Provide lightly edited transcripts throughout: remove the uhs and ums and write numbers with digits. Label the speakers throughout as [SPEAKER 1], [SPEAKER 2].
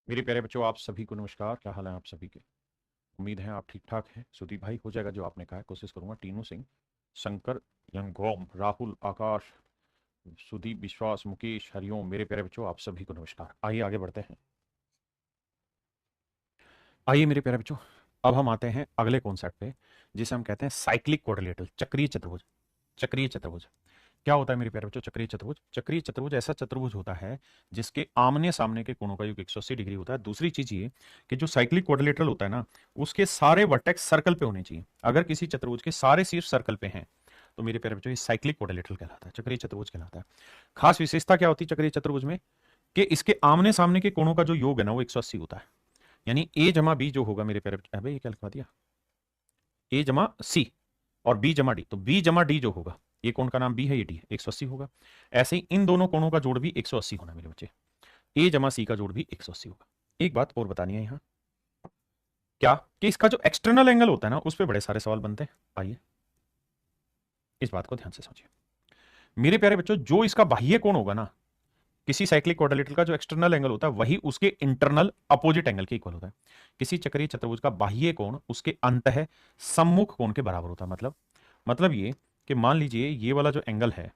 [SPEAKER 1] मेरे प्यारे बच्चों, आप सभी को नमस्कार। क्या हाल है आप सभी के? उम्मीद है आप ठीक ठाक हैं। सुदीप भाई, हो जाएगा जो आपने कहा है, कोशिश करूंगा। टीनू सिंह, शंकर, यंगोम, राहुल, आकाश, सुदीप, विश्वास, मुकेश, हरिओम। मेरे प्यारे बच्चों, आप सभी को नमस्कार। आइए आगे बढ़ते हैं। आइए मेरे प्यारे बच्चों, अब हम आते हैं अगले कॉन्सेप्ट पे, जिसे हम कहते हैं साइक्लिक क्वाड्रिलेटरल, चक्रीय चतुर्भुज। चक्रीय चतुर्भुज क्या होता है मेरे प्यारे बच्चों? चक्रीय चतुर्भुज, चक्रीय चतुर्भुज ऐसा चतुर्भुज होता है जिसके आमने सामने के कोणों का योग 180 डिग्री होता है। दूसरी चीज ये कि जो साइक्लिक क्वाड्रिलेटरल होता है ना, उसके सारे वर्टेक्स सर्कल पे होने चाहिए। अगर किसी चतुर्भुज के सारे शीर्ष सर्कल पे हैं तो मेरे प्यारे बच्चों ये साइक्लिक क्वाड्रिलेटरल कहलाता है, चक्रीय चतुर्भुज कहलाता है। खास विशेषता क्या होती है चक्रीय चतुर्भुज में? कि इसके आमने सामने के कोणों का जो योग है ना वो 180 होता है। यानी ए जमा बी जो होगा मेरे प्यारे बच्चों, अबे ये क्या लिखवा दिया, ए जमा सी और बी जमा डी, तो बी जमा डी जो होगा, ये कोण का नाम बी है, ये डी है, 180 होगा। ऐसे ही इन दोनों कोणों का जोड़ भी 180 होना मेरे बच्चे। ए जमा सी का जोड़ भी 180 होगा। एक बात और बतानी है यहाँ, क्या कि इसका जो एक्सटर्नल एंगल होता है ना उस पर बड़े सारे सवाल बनते हैं। आइए इस बात को ध्यान से समझिए मेरे प्यारे बच्चों। जो इसका बाह्य कोण होगा ना, किसी साइक्लिक क्वाड्रिलेटरल का जो एक्सटर्नल एंगल होता है वही उसके इंटरनल अपोजिट एंगल के इक्वल होता है। किसी चक्रीय चतुर्भुज का बाह्य कोण उसके अंतः सम्मुख कोण के बराबर होता है। मतलब ये कि मान लीजिए ये वाला जो एंगल है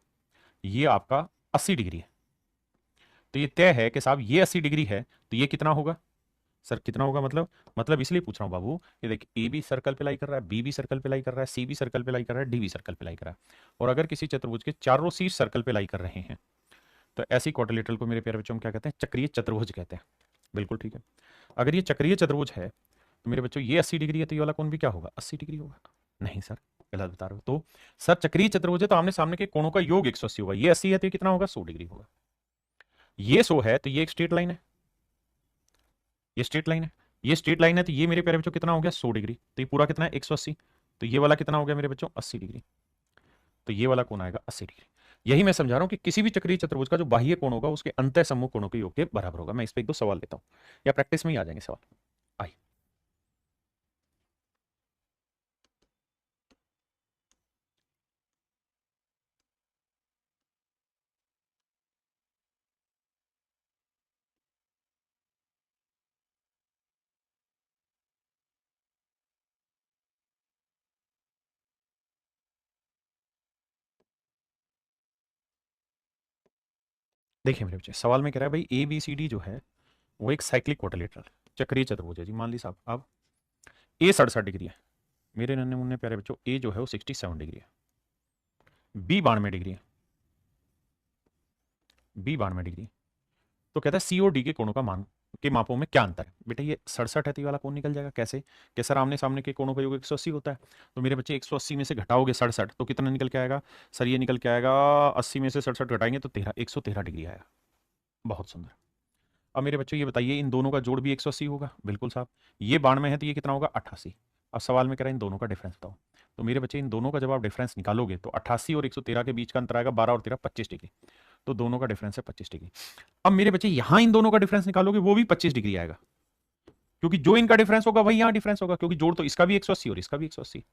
[SPEAKER 1] ये आपका 80 डिग्री है, तो ये तय है कि साहब ये 80 डिग्री है, तो ये कितना होगा? सर कितना होगा मतलब इसलिए पूछ रहा हूं बाबू, ये देख ए भी सर्कल पे लाई कर रहा है, बी भी सर्कल पे लाई कर रहा है, सी भी सर्कल पे लाई कर रहा है, डी भी सर्कल पे लाई कर रहा है। और अगर किसी चतुर्भुज के चारों शीर्ष सर्कल पे लाई कर रहे हैं तो ऐसी क्वाड्रिलेटरल को मेरे प्यारे बच्चों हम क्या कहते हैं? चक्रीय चतुर्भुज कहते हैं। बिल्कुल ठीक है। अगर ये चक्रीय चतुर्भुज है तो मेरे बच्चों ये 80 डिग्री है, तो ये वाला कोण भी क्या होगा? 80 डिग्री होगा। नहीं सर, गलत बता रहे हो। तो सर चक्रीय चतुर्भुज है तो आमने सामने के कोणों का योग 180 होगा। ये 80 है तो ये कितना होगा? 100 डिग्री होगा। ये 100 है तो ये एक स्ट्रेट लाइन है, ये स्ट्रेट लाइन है, ये स्ट्रेट लाइन है, तो ये मेरे प्यारे बच्चों कितना हो गया? 100 डिग्री। तो ये पूरा कितना है? 180। तो ये वाला कितना हो गया मेरे बच्चों? 80 डिग्री। तो ये वाला कोण आएगा 80 डिग्री। यही मैं समझा रहा हूं कि किसी भी चक्रीय चतुर्भुज का जो बाह्य कोण होगा उसके अंतः सम्मुख कोणों के योग के बराबर होगा। मैं इस पे एक दो सवाल लेता हूं, या प्रैक्टिस में ही आ जाएंगे सवाल। आइए देखिए मेरे बच्चे, सवाल में कह रहा है भाई ए बी सी डी जो है वो एक साइक्लिक क्वाड्रिलेटरल चक्रीय चतुर्भुज है जी। मान ली साहब अब ए 67 डिग्री है, मेरे नन्हे मुन्ने प्यारे बच्चों ए जो है वो 67 डिग्री है, बी 92 डिग्री है, बी 92 डिग्री है। तो कहता है सी और डी के कोणों का मान के मापों में क्या अंतर है? बेटा ये 67 है तो ये वाला कोण निकल जाएगा। कैसे? कि सर आमने सामने के कोणों का योग 180 होता है, तो मेरे बच्चे 180 में से घटाओगे 67 तो कितना निकल के आएगा? सर ये निकल के आएगा 80 में से 67 घटाएंगे तो 113 डिग्री आएगा। बहुत सुंदर। अब मेरे बच्चों ये बताइए इन दोनों का जोड़ भी 180 होगा? बिल्कुल साहब। ये 92 है तो ये कितना होगा? 88। अब सवाल में कह रहा है इन दोनों का डिफरेंस बताओ। तो मेरे बच्चे इन दोनों का जब आप डिफरेंस निकालोगे तो 88 और 113 के बीच का अंतर आएगा 12 और 13 25 डिग्री। तो दोनों का डिफरेंस है 25 डिग्री। अब मेरे बच्चे यहां इन दोनों का डिफरेंस निकालोगे वो भी 25 डिग्री आएगा, क्योंकि जो इनका डिफरेंस होगा वही यहां डिफरेंस होगा, क्योंकि जोड़ तो इसका भी 180 और इसका भी 180।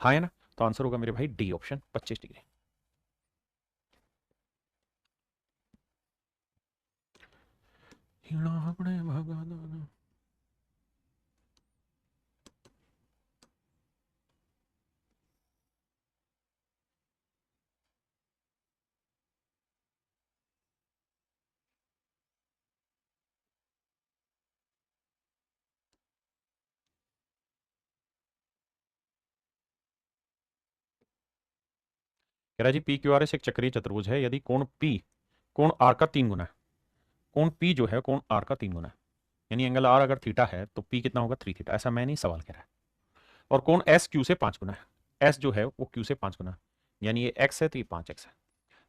[SPEAKER 1] हाँ है ना? तो आंसर होगा मेरे भाई डी ऑप्शन, 25 डिग्री। कह रहा है G P Q R S एक चक्रीय चतुर्भुज है यदि कोण पी कोण आर का 3 गुना है। कोण पी जो है कोण आर का 3 गुना है, यानी एंगल आर अगर थीटा है तो पी कितना होगा? 3 थीटा। ऐसा मैं नहीं, सवाल कह रहा है। और कोण एस क्यू से 5 गुना है, एस जो है वो क्यू से 5 गुना है, यानी ये एक्स है तो ये 5 एक्स है।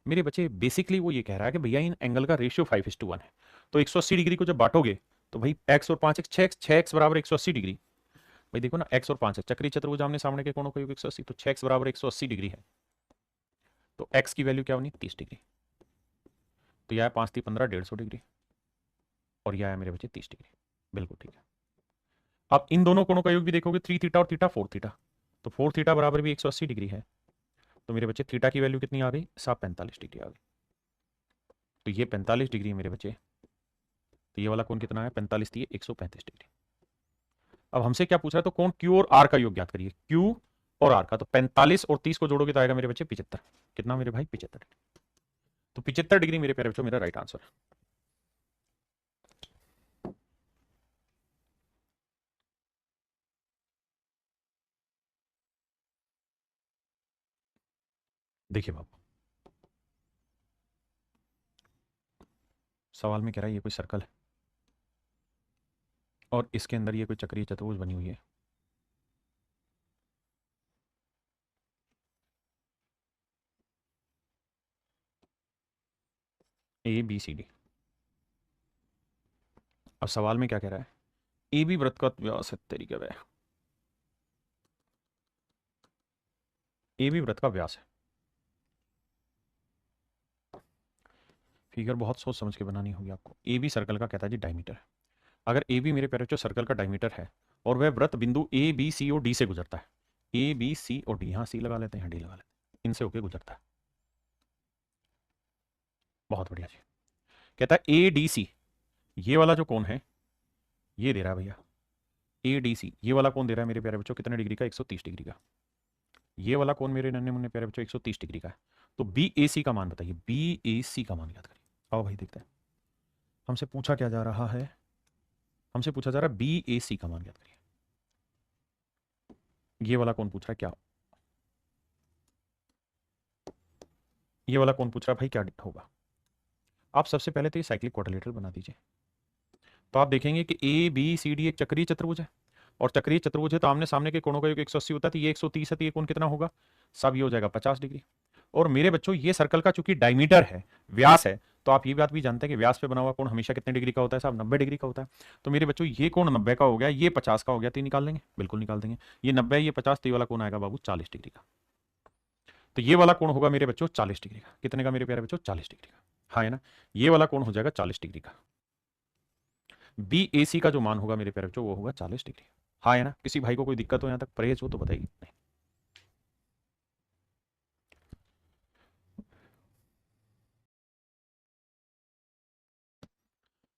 [SPEAKER 1] मेरे बच्चे बेसिकली वो ये कह रहा है कि भैया इन एंगल का रेशियो 5:1 है, तो 180 डिग्री को जब बांटोगे तो भाई एक्स और 5 एक्स 6 एक्स, 6 एक्स बराबर 180 डिग्री। भाई देखो ना, एक्स और 5 एक्स चक्रीय चतुर्भुज आमने सामने के कोणों का योग 180, तो 6 एक्स बराबर 180 डिग्री है, तो एक्स की वैल्यू क्या होनी? 30 डिग्री। तो यह है 5 3 15 150 डिग्री, और यह है मेरे बच्चे 30 डिग्री। बिल्कुल ठीक है। अब इन दोनों कोणों का योग भी देखोगे, 3 थीटा और थीटा 4 थीटा, तो 4 थीटा बराबर भी 180 डिग्री है। तो मेरे बच्चे थीटा की वैल्यू कितनी आ गई? साहब 45 डिग्री आ गई। तो ये 45 डिग्री मेरे बच्चे तो ये वाला कोण कितना है 45 थी 135 डिग्री। अब हमसे क्या पूछ रहा है, तो कोण क्यू और आर का योग ज्ञात करिए, क्यू और आर का। तो 45 और 30 को जोड़ोगे तो आएगा मेरे बच्चे 75। कितना मेरे भाई 75 डिग्री। तो 75 डिग्री मेरे प्यारे बच्चों मेरा राइट आंसर है। देखिए बाबू, सवाल में कह रहा है ये कोई सर्कल है और इसके अंदर ये कोई चक्रीय चतुर्भुज बनी हुई है। A B C D. अब सवाल में क्या कह रहा है, ए बी वृत्त का व्यास है तरीका वह, ए बी वृत्त का व्यास है। फिगर बहुत सोच समझ के बनानी होगी आपको। ए बी सर्कल का कहता है जी डायमीटर है। अगर ए बी मेरे प्यारे बच्चों सर्कल का डायमीटर है और वह वृत्त बिंदु ए बी सी और डी से गुजरता है, ए बी सी और डी, यहां सी लगा लेते हैं, यहां डी लगा लेते हैं, इनसे होके गुजरता है। बहुत बढ़िया जी। कहता है ए डी सी, ये वाला जो कोण है ये दे रहा है भैया, ए डी सी ये वाला कोण दे रहा है मेरे प्यारे बच्चों कितने डिग्री का, 130 डिग्री का। ये वाला कोण मेरे नन्हे मुन्ने प्यारे बच्चों 130 डिग्री का है। तो बी ए सी का मान बताइए, बी ए सी का मान याद करिए। आओ भाई देखते हैं, हमसे पूछा क्या जा रहा है, हमसे पूछा जा रहा है बी ए सी का मान याद करिए। ये वाला कौन पूछ रहा है क्या, ये वाला कौन पूछ रहा है भाई क्या होगा। आप सबसे पहले तो ये साइक्लिक क्वाड्रिलेटरल बना दीजिए। तो आप देखेंगे कि ए बी सी डी एक चक्रीय चतुर्भुज है और चक्रीय चतुर्भुज है तो आमने सामने के कोणों का योग 180 होता है, तो ये 130 है, तो ये कोण कितना होगा, सब ये हो जाएगा 50 डिग्री। और मेरे बच्चों ये सर्कल का चूंकि डायमीटर है, व्यास है, तो आप ये बात भी जानते हैं कि व्यास पे बना हुआ कोण हमेशा कितने डिग्री का होता है साहब, 90 डिग्री का होता है। तो मेरे बच्चों ये कोण 90 का हो गया, ये 50 का हो गया, तो ये निकाल लेंगे, बिल्कुल निकाल देंगे। ये 90 ये 50, तो ये वाला कोण आएगा बाबू 40 डिग्री का। तो ये वाला कोण होगा मेरे बच्चों 40 डिग्री का। कितने का मेरे प्यारे बच्चों, 40 डिग्री का। हाँ है ना, ये वाला कोण हो जाएगा 40 डिग्री का। बी ए सी का जो मान होगा मेरे प्यारे बच्चों वो होगा 40 डिग्री। हाँ है ना, किसी भाई को कोई दिक्कत हो, यहां तक परहेज हो तो बताइए। नहीं,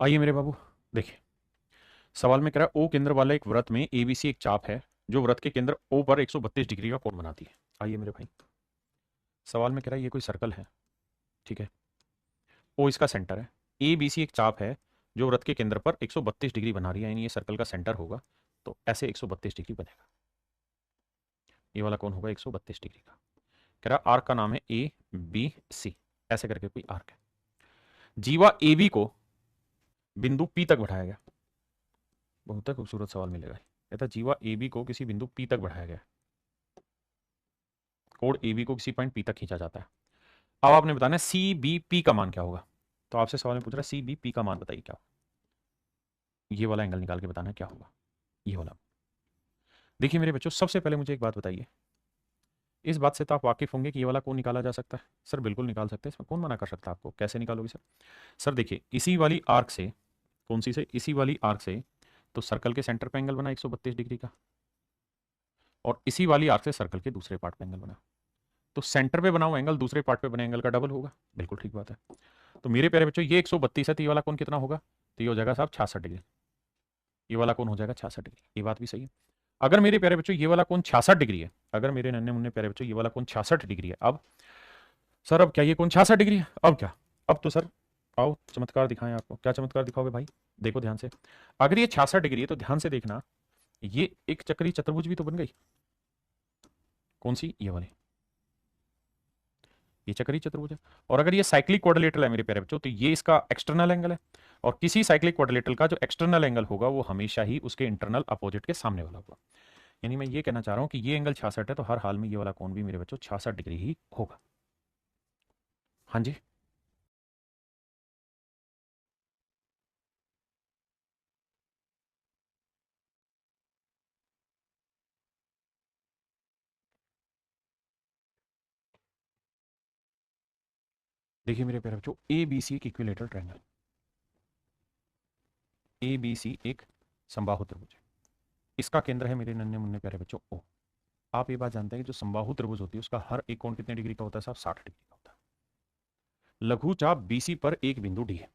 [SPEAKER 1] आइए मेरे बाबू देखिए, सवाल में कह रहा है ओ केंद्र वाले एक वृत्त में एबीसी एक चाप है जो वृत्त के केंद्र ओ पर 132 डिग्री का कोण बनाती है। आइए मेरे भाई, सवाल में कह रहा है ये कोई सर्कल है, ठीक है, ओ इसका सेंटर है, ए बी सी एक चाप है जो वृत्त के केंद्र पर 132 डिग्री बना रही है, यानी ये सर्कल का सेंटर होगा, तो ऐसे 132 डिग्री बनेगा। ये वाला कौन होगा 132 डिग्री का। कह रहा आर्क का नाम है ए बी सी, ऐसे करके कोई आर्क है। जीवा ए बी को बिंदु पी तक बढ़ाया गया। बहुत खूबसूरत सवाल मिलेगा। कहता जीवा ए बी को किसी बिंदु पी तक बढ़ाया गया, कोण ए बी को किसी पॉइंट पी तक खींचा जाता है। अब आपने बताना है सी बी पी का मान क्या होगा। तो आपसे सवाल में पूछ रहा है सी बी पी का मान बताइए क्या होगा। ये वाला एंगल निकाल के बताना है क्या होगा, ये वाला। देखिए मेरे बच्चों, सबसे पहले मुझे एक बात बताइए, इस बात से तो आप वाकिफ होंगे कि ये वाला कौन निकाला जा सकता है। सर बिल्कुल निकाल सकते हैं, इसमें कौन मना कर सकता है आपको, कैसे निकालोगे सर। सर देखिए, इसी वाली आर्क से, कौन सी से, इसी वाली आर्क से, तो सर्कल के सेंटर पे एंगल बना 132 डिग्री का, और इसी वाली आर्क से सर्कल के दूसरे पार्ट पे एंगल बना, तो सेंटर पे बना हुआ एंगल दूसरे पार्ट पे बने एंगल का डबल होगा। बिल्कुल ठीक बात है। तो मेरे प्यारे बच्चों ये 132 है, तो ये वाला कौन कितना होगा, तो ये हो जाएगा साहब 66 डिग्री। ये वाला कौन हो जाएगा 66 डिग्री। ये बात भी सही है। अगर मेरे प्यारे बच्चों ये वाला कौन 66 डिग्री है, अगर मेरे नन्हे मुन्ने प्यारे बच्चों ये वाला कौन 66 डिग्री है, अब सर अब क्या ये कौन 66 डिग्री है, अब क्या, अब तो सर आओ चमत्कार दिखाएं आपको। क्या चमत्कार दिखाओगे भाई, देखो ध्यान से। अगर ये 66 डिग्री है तो ध्यान से देखना, ये एक चक्रीय चतुर्भुज भी तो बन गई। कौन सी, ये वाली, ये चक्रीय चतुर्भुज है। और अगर ये साइक्लिक क्वाड्रिलेटरल है मेरे प्यारे बच्चों, तो ये इसका एक्सटर्नल एंगल है, और किसी साइक्लिक क्वाड्रिलेटरल का जो एक्सटर्नल एंगल होगा वो हमेशा ही उसके इंटरनल अपोजिट के सामने वाला होगा। यानी मैं ये कहना चाह रहा हूं कि ये एंगल 66 है, तो हर हाल में ये वाला कोण भी मेरे बच्चों 66 डिग्री ही होगा। हाँ जी, देखिए मेरे प्यारे बच्चों, ए बी सी एक equilateral triangle, A B C एक समबाहु त्रिभुज है, इसका केंद्र है मेरे नन्हे मुन्ने प्यारे बच्चों ओ। आप ये बात जानते हैं कि जो समबाहु त्रिभुज होती है उसका हर एक कोण कितने डिग्री का होता है साहब, 60 डिग्री का होता है। लघु चाप बीसी पर एक बिंदु डी है,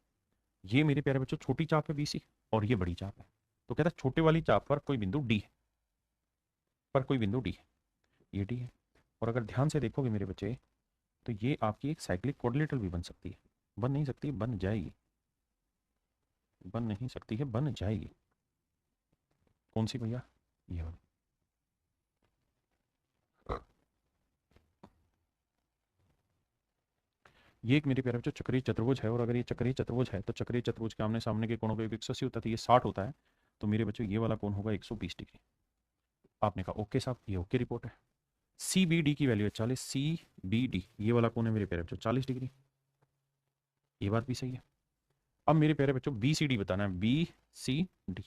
[SPEAKER 1] ये मेरे प्यारे बच्चों छोटी चाप है बीसी और ये बड़ी चाप है। तो कहता है छोटे वाली चाप पर कोई बिंदु डी है, पर कोई बिंदु डी है, ये डी है। और अगर ध्यान से देखोगे मेरे बच्चे तो ये आपकी एक साइक्लिक कोऑर्डिनेटर भी बन सकती है। बन नहीं सकती, बन जाएगी। बन नहीं सकती है, बन जाएगी। कौन सी भैया? ये वाली। ये एक मेरे प्यारे बच्चों चक्रीय चतुर्भुज है, और अगर ये चक्रीय चतुर्भुज है तो चक्रीय चतुर्भुज के आमने सामने के कोणों का योग 180 होता है, तो ये 60 होता है। तो मेरे बच्चों ये वाला कोण होगा 120 डिग्री। आपने कहा ओके साहब, ये ओके रिपोर्ट है। सी बी डी की वैल्यू है 40, सी बी डी ये वाला कोण है मेरे प्यारे बच्चों 40 डिग्री। ये बात भी सही है। अब मेरे प्यारे बच्चों बी सी डी बताना है, बी सी डी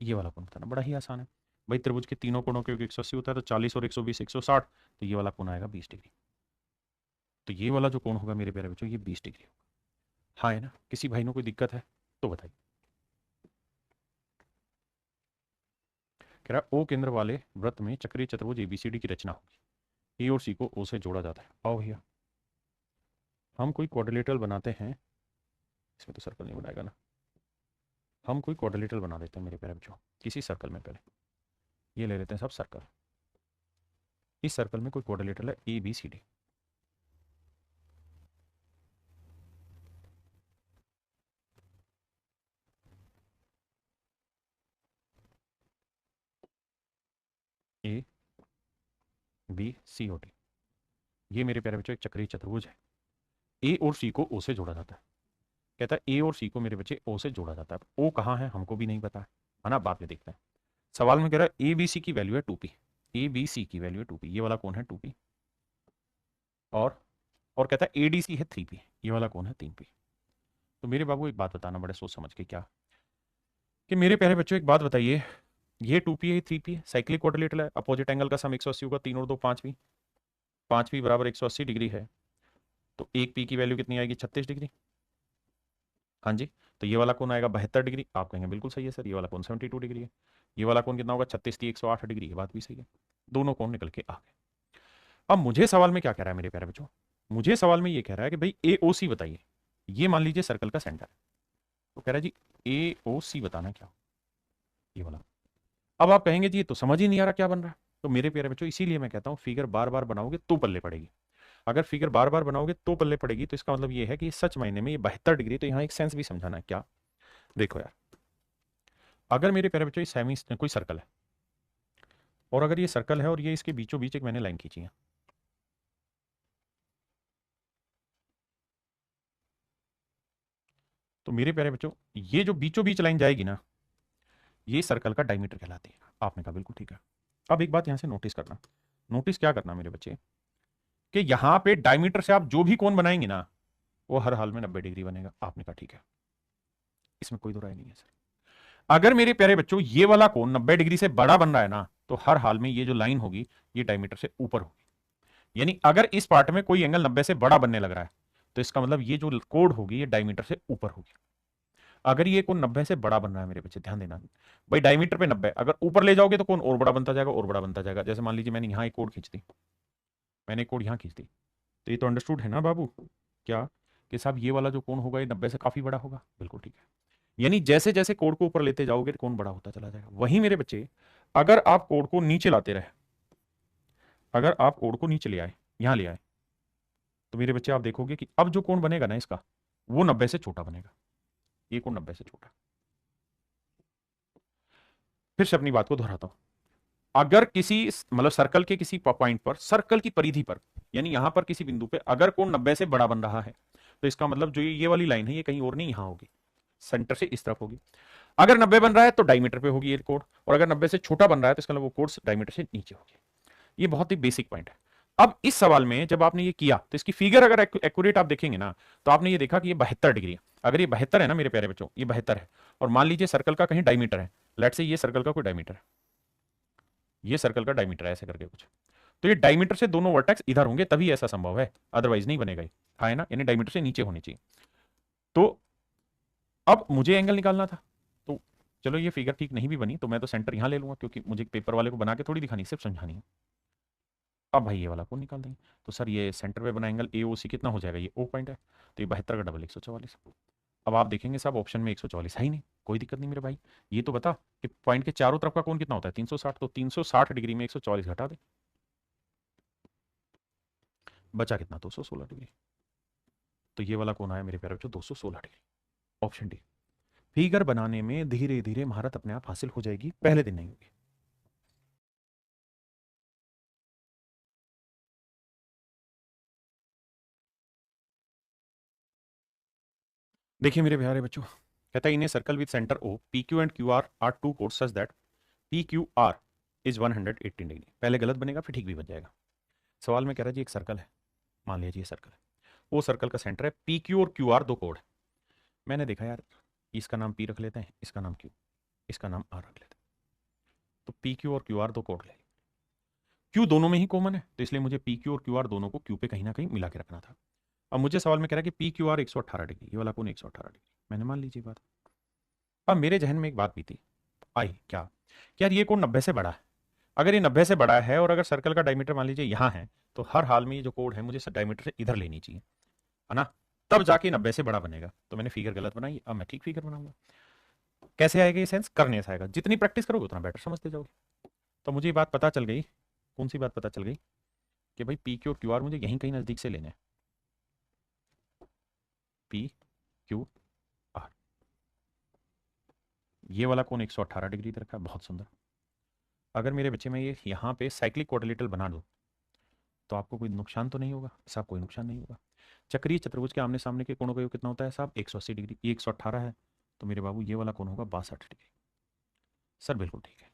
[SPEAKER 1] ये वाला कोण बताना, बड़ा ही आसान है भाई। त्रिभुज के तीनों कोणों के योग 180 होता है, तो 40 और 120 160, तो ये वाला कोण आएगा 20 डिग्री। तो ये वाला जो कोण होगा मेरे प्यारे बच्चों ये 20 डिग्री होगा। हाँ है ना? किसी भाई ने कोई दिक्कत है तो बताइए। कह रहा ओ केंद्र वाले वृत्त में चक्रीय चतुर्भुज एबीसीडी की रचना होगी। ए और सी को ओ से जोड़ा जाता है। आओ भैया हम कोई क्वाड्रिलेटरल बनाते हैं। इसमें तो सर्कल नहीं बनाएगा ना। हम कोई क्वाड्रिलेटरल बना देते हैं मेरे प्यारे बच्चों किसी सर्कल में। पहले ये ले लेते हैं सब सर्कल। इस सर्कल में कोई क्वाड्रिलेटरल है A B C D. A B C और डी ये मेरे प्यारे बच्चों एक चक्रीय चतुर्भुज है। ए और सी को ओ से जोड़ा जाता है। कहता है ए और सी को मेरे बच्चे ओ से जोड़ा जाता है। ओ कहाँ है हमको भी नहीं पता है ना, बाद में देखते हैं। सवाल में कह रहा है ए बी सी की वैल्यू है 2p। ए बी सी की वैल्यू है 2p, ये वाला कौन है 2p। और कहता है एडीसी है 3p, ये वाला कौन है 3p। तो मेरे बाबू एक बात बताना बड़े सोच समझ के, क्या कि मेरे प्यारे बच्चों एक बात बताइए, ये 2p है 3p है, साइक्लिक क्वाड्रिलेटरल है, अपोजिट एंगल का सम 180 होगा, 3 और 2 5p, 5p बराबर 180 डिग्री है। तो एक p की वैल्यू कितनी आएगी 36 डिग्री। हाँ जी। तो ये वाला कौन आएगा 72 डिग्री। आप कहेंगे बिल्कुल सही है सर, ये वाला कौन 72 डिग्री है। ये वाला कौन कितना होगा 36 थी 108 डिग्री। ये बात भी सही है, दोनों कौन निकल के आ गए। अब मुझे सवाल में क्या कह रहा है मेरे प्यारे बच्चों, मुझे सवाल में ये कह रहा है कि भाई ए ओ सी बताइए। ये मान लीजिए सर्कल का सेंटर है, तो कह रहा है जी ए ओ सी बताना क्या, ये वाला। अब आप कहेंगे जी ये तो समझ ही नहीं आ रहा क्या बन रहा है। तो मेरे प्यारे बच्चों इसीलिए मैं कहता हूं फिगर बार बार बनाओगे तो पल्ले पड़ेगी। अगर फिगर बार बार बनाओगे तो पल्ले पड़ेगी, तो इसका मतलब ये है कि सच मायने में ये 72 डिग्री। तो यहां एक सेंस भी समझाना है क्या। देखो यार, अगर मेरे प्यारे बच्चों ये सेमी कोई सर्कल है, और अगर ये सर्कल है और ये इसके बीचों बीच एक मैंने लाइन खींची है, तो मेरे प्यारे बच्चों ये जो बीचों बीच लाइन जाएगी ना, ये सर्कल का डायमीटर कहलाती है। आपने कहा बिल्कुल ठीक है। अब एक बात यहां से नोटिस करना, नोटिस क्या करना मेरे बच्चे, कि यहां पे डायमीटर से आप जो भी कोण बनाएंगे ना वो हर हाल में 90 डिग्री बनेगा। आपने कहा ठीक है, इसमें कोई दो राय नहीं है सर। अगर मेरे प्यारे बच्चों ये वाला कोण 90 डिग्री से बड़ा बन रहा है ना, तो हर हाल में ये जो लाइन होगी ये डायमीटर से ऊपर होगी। यानी अगर इस पार्ट में कोई एंगल 90 से बड़ा बनने लग रहा है, तो इसका मतलब ये जो कोण होगी ये डायमीटर से ऊपर होगी। अगर ये कोण 90 से बड़ा बन रहा है मेरे बच्चे, ध्यान देना भाई, डायमीटर पे 90, अगर ऊपर ले जाओगे तो कोण और बड़ा बनता जाएगा और बड़ा बनता जाएगा। जैसे मान लीजिए मैंने यहां एक कोण खींच दी, मैंने एक कोण यहां खींच दी, तो ये तो अंडरस्टूड है ना बाबू, क्या कि साहब ये वाला जो कोण होगा ये 90 से काफी बड़ा होगा। बिल्कुल ठीक है। यानी जैसे जैसे कोण को ऊपर लेते जाओगे कोण बड़ा होता चला जाएगा। वहीं मेरे बच्चे अगर आप कोण को नीचे लाते रहे, अगर आप कोण को नीचे ले आए, यहां ले आए, तो मेरे बच्चे आप देखोगे कि अब जो कोण बनेगा ना इसका, वो 90 से छोटा बनेगा। ये कोण 90 से छोटा। फिर से अपनी बात को दोहराता हूं, अगर किसी मतलब सर्कल के किसी पॉइंट पर, सर्कल की परिधि पर, यानी यहां पर किसी बिंदु पे अगर कोण 90 से बड़ा बन रहा है, तो इसका मतलब जो ये वाली लाइन है ये कहीं और नहीं यहां होगी, सेंटर से इस तरफ होगी। अगर 90 बन रहा है तो डायमीटर पे होगी ये कोण, और अगर 90 से छोटा बन रहा है तो इसका मतलब वो कोण डायमीटर से नीचे होगी। ये बहुत ही बेसिक पॉइंट है। अब इस सवाल में जब आपने ये किया तो इसकी फिगर अगर एक्यूरेट आप देखेंगे ना, तो आपने ये देखा कि ये 72 डिग्री है। अगर ये 72 है ना मेरे प्यारे बच्चों, ये 72 है, और मान लीजिए सर्कल का कहीं डायमीटर है, लेट से ये सर्कल का कोई डायमीटर है, ये सर्कल का डायमीटर है ऐसे करके कुछ, तो ये डायमीटर से दोनों वर्टेक्स इधर होंगे तभी ऐसा संभव है, अदरवाइज नहीं बनेगा ये। हाँ है ना, यानी डायमीटर से नीचे होनी चाहिए। तो अब मुझे एंगल निकालना था, तो चलो ये फिगर ठीक नहीं भी बनी तो मैं तो सेंटर यहां ले लूंगा, क्योंकि मुझे पेपर वाले को बना के थोड़ी दिखानी, सिर्फ समझानी है। अब भाई ये वाला कौन निकाल देंगे, तो सर ये सेंटर पे बना एंगल ए ओ सी कितना हो जाएगा, ये ओ पॉइंट है, तो ये 72 का डबल 144। अब आप देखेंगे साहब ऑप्शन में 144 है ही नहीं, कोई दिक्कत नहीं मेरे भाई। ये तो बता कि पॉइंट के चारों तरफ का कोण कितना होता है 360, तो 360 डिग्री में 144 घटा दे, बचा कितना 216 डिग्री। तो ये वाला कोण आया मेरे प्यारे बच्चों 216 डिग्री, ऑप्शन डी। फिगर बनाने में धीरे धीरे महारत अपने आप हासिल हो जाएगी, पहले दिन नहीं होगी। देखिए मेरे प्यारे बच्चों, कहता है in a circle with centre O P Q and Q R two chords such that P Q R is 118 degree. पहले गलत बनेगा फिर ठीक भी बन जाएगा। सवाल में कह रहा है जी एक सर्कल है, मान लीजिए सर्कल है, वो सर्कल का सेंटर है, पी क्यू और क्यू आर दो कोड है। मैंने देखा यार इसका नाम पी रख लेते हैं, इसका नाम क्यू, इसका नाम आर रख लेते हैं। तो पी क्यू और क्यू आर दो कोड ले, क्यू दोनों में ही कॉमन है, तो इसलिए मुझे पी क्यू और क्यू आर दोनों को क्यू पे कहीं ना कहीं मिला के रखना था। अब मुझे सवाल में कह रहा है कि पी क्यू आर 118 डिग्री, ये वाला कोण 118 डिग्री, मैंने मान लीजिए बात। अब मेरे जहन में एक बात भी थी आई क्या कि यार ये कोण 90 से बड़ा है। अगर ये 90 से बड़ा है और अगर सर्कल का डायमीटर मान लीजिए यहाँ है, तो हर हाल में ये जो कोण है मुझे डायमीटर से इधर लेनी चाहिए, है ना, तब जाके 90 से बड़ा बनेगा। तो मैंने फिगर गलत बनाई, अब मैं ठीक फिगर बनाऊंगा। कैसे आएगा ये सेंस, करने से आएगा, जितनी प्रैक्टिस करोगे उतना बेटर समझते जाओगे। तो मुझे ये बात पता चल गई, कौन सी बात पता चल गई, कि भाई पी क्यू और क्यू आर मुझे यहीं कहीं नजदीक से लेने हैं, पी क्यू आर। ये वाला कोण 118 डिग्री दे रखा है, बहुत सुंदर। अगर मेरे बच्चे में ये यहाँ पे साइक्लिक क्वाड्रिलेटरल बना दूँ तो आपको कोई नुकसान तो नहीं होगा साहब, कोई नुकसान नहीं होगा। चक्रीय चतुर्भुज के आमने सामने के कोणों का योग कितना होता है साहब 180 डिग्री, ये 118 है, तो मेरे बाबू ये वाला कोण होगा 62 डिग्री। सर बिल्कुल ठीक है,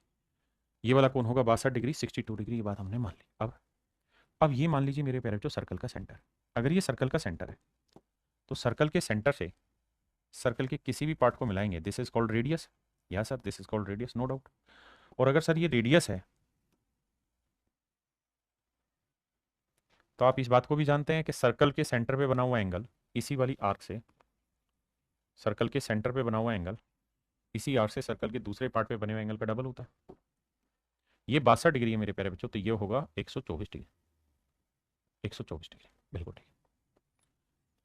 [SPEAKER 1] ये वाला कोण होगा 62 डिग्री, 62 डिग्री, ये बात हमने मान ली। अब ये मान लीजिए मेरे प्यारे बच्चों सर्कल का सेंटर, अगर ये सर्कल का सेंटर है तो सर्कल के सेंटर से सर्कल के किसी भी पार्ट को मिलाएंगे, दिस इज कॉल्ड रेडियस। या sir this is called radius, no doubt. और अगर सर ये रेडियस है तो आप इस बात को भी जानते हैं कि सर्कल के सेंटर पे बना हुआ एंगल इसी वाली आर्क से, सर्कल के सेंटर पे बना हुआ एंगल इसी आर्क से सर्कल के दूसरे पार्ट पे बने हुए एंगल का डबल होता है। ये 62 डिग्री है मेरे प्यारे बच्चों, तो ये होगा 124 डिग्री, 124 डिग्री बिल्कुल ठीक।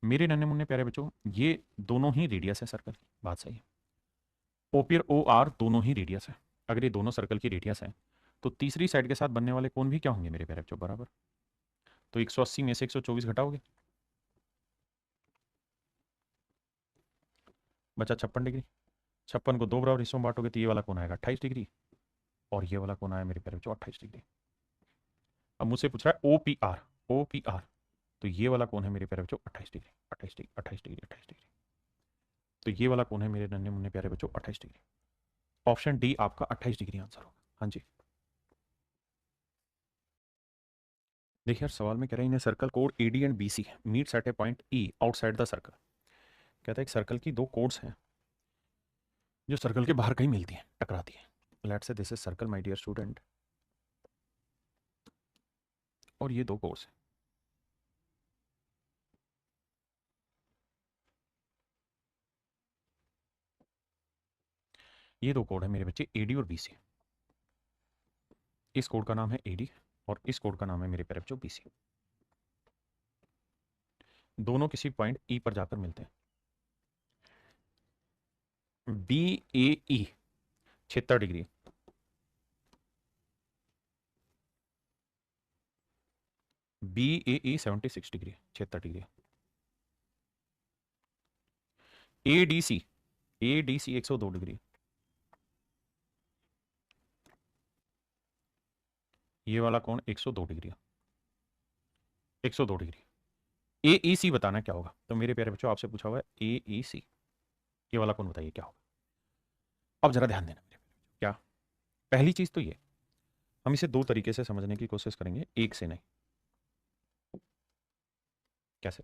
[SPEAKER 1] मेरे नन्हे मुन्ने प्यारे बच्चों ये दोनों ही रेडियस है सर्कल की, बात सही है। ओपी और ओ आर दोनों ही रेडियस है। अगर ये दोनों सर्कल की रेडियस है तो तीसरी साइड के साथ बनने वाले कोण भी क्या होंगे मेरे प्यारे बच्चों, बराबर। तो 180 में से 124 घटाओगे, बचा 56 डिग्री। 56 को दो बराबर हिस्सों में बांटोगे तो ये वाला कोण आएगा 28 डिग्री, और ये वाला कोण आया मेरे प्यारे बच्चों 28 डिग्री। अब मुझसे पूछ रहा है O P R, O P R, तो ये वाला कोण है मेरे प्यारे बच्चों 28 डिग्री, 28 डिग्री, 28 डिग्री, 28 डिग्री। तो ये वाला कोण है मेरे नन्हे मुन्ने प्यारे बच्चों 28 डिग्री। ऑप्शन डी आपका 28 डिग्री आंसर होगा। हाँ जी। देखिए यार सवाल में कह रहे हैं इन सर्कल कोड A D and B C meets at a point E outside the circle. कहता है एक सर्कल की दो कोड्स हैं जो सर्कल के बाहर कहीं मिलती हैं, टकराती हैं। Let's say this is circle my dear student, और ये दो कोड्स हैं। ये दो कोड है मेरे बच्चे ए डी और बी सी। इस कोड का नाम है ए डी और इस कोड का नाम है मेरे प्यारे बच्चों बी सी। दोनों किसी पॉइंट ई पर जाकर मिलते हैं। B A E 76 degree, B A E 76 degree, 76 degree. A D C, A D C 102 degree, ये वाला कोण 102 डिग्री, 102 डिग्री। ए ई सी बताना क्या होगा, तो मेरे प्यारे बच्चों आपसे पूछा हुआ है ए ई सी, ये वाला कोण बताइए क्या होगा। अब जरा ध्यान देना मेरे प्यारे बच्चों, क्या पहली चीज तो ये, हम इसे दो तरीके से समझने की कोशिश करेंगे, एक से नहीं। कैसे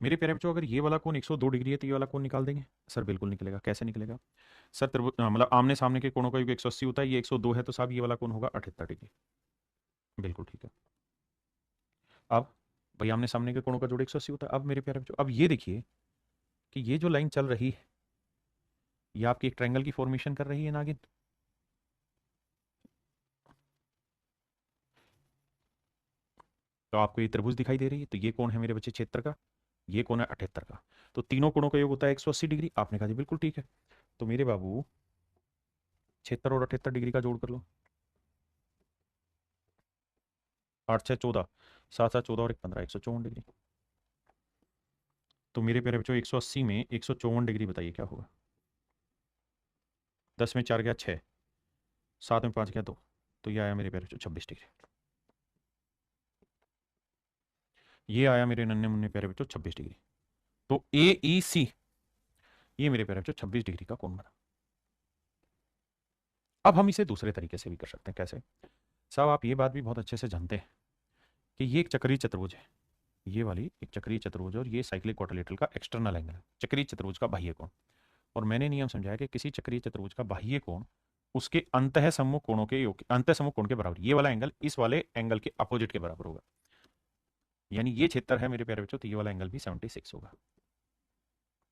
[SPEAKER 1] मेरे प्यारे बच्चों, अगर ये वाला कोण 102 डिग्री है तो ये वाला कोण निकाल देंगे। सर बिल्कुल निकलेगा, कैसे निकलेगा सर, मतलब आमने सामने के कोणों का योग 180 होता है, ये 102 है तो साहब ये वाला कोण होगा 78 डिग्री, बिल्कुल ठीक है। अब भाई आमने सामने के कोणों का जोड़ 180 होता है। अब मेरे प्यारे बच्चों अब ये देखिए कि ये जो लाइन चल रही है ये आपकी एक ट्रायंगल की फॉर्मेशन कर रही है नागिन। तो आपको ये त्रिभुज दिखाई दे रही है, तो ये कोण है मेरे बच्चे क्षेत्र का, ये कोण है 78 का। तो तीनों कोणों का योग होता है 180 डिग्री। आपने कहा जी बिल्कुल ठीक है। तो मेरे बाबू 76 और 78 डिग्री का जोड़ कर लो। 8 6 14, 7 7 14 और 1 15, 154 डिग्री। तो मेरे प्यारे बच्चों 180 में 154 डिग्री बताइए क्या होगा। 10 में 4 गया 6, 7 में 5 गया 2, तो ये आया मेरे प्यारे बच्चों 26 डिग्री। ये आया मेरे नन्हे मुन्ने प्यारे बच्चों 26 डिग्री। तो ए ई सी, ये मेरे प्यारे बच्चों 26 डिग्री का कोण बना। अब हम इसे दूसरे तरीके से भी कर सकते हैं। कैसे साहब, आप ये बात भी बहुत अच्छे से जानते हैं कि ये एक चक्रीय चतुर्भुज है, ये वाली एक चक्रीय चतुर्भुज, और ये साइक्लिक क्वाड्रिलेटरल का एक्सटर्नल एंगल है, चक्रीय चतुर्भुज का बाह्य कोण। और मैंने नियम समझाया कि किसी चक्रीय चतुर्भुज का बाह्य कोण उसके अंतः सम्मुख कोणों के योग, अंतः सम्मुख कोण के बराबर, ये वाला एंगल इस वाले एंगल के अपोजिट के बराबर होगा। यानी ये क्षेत्र है मेरे प्यारे बच्चों, तो ये वाला एंगल भी 76 होगा।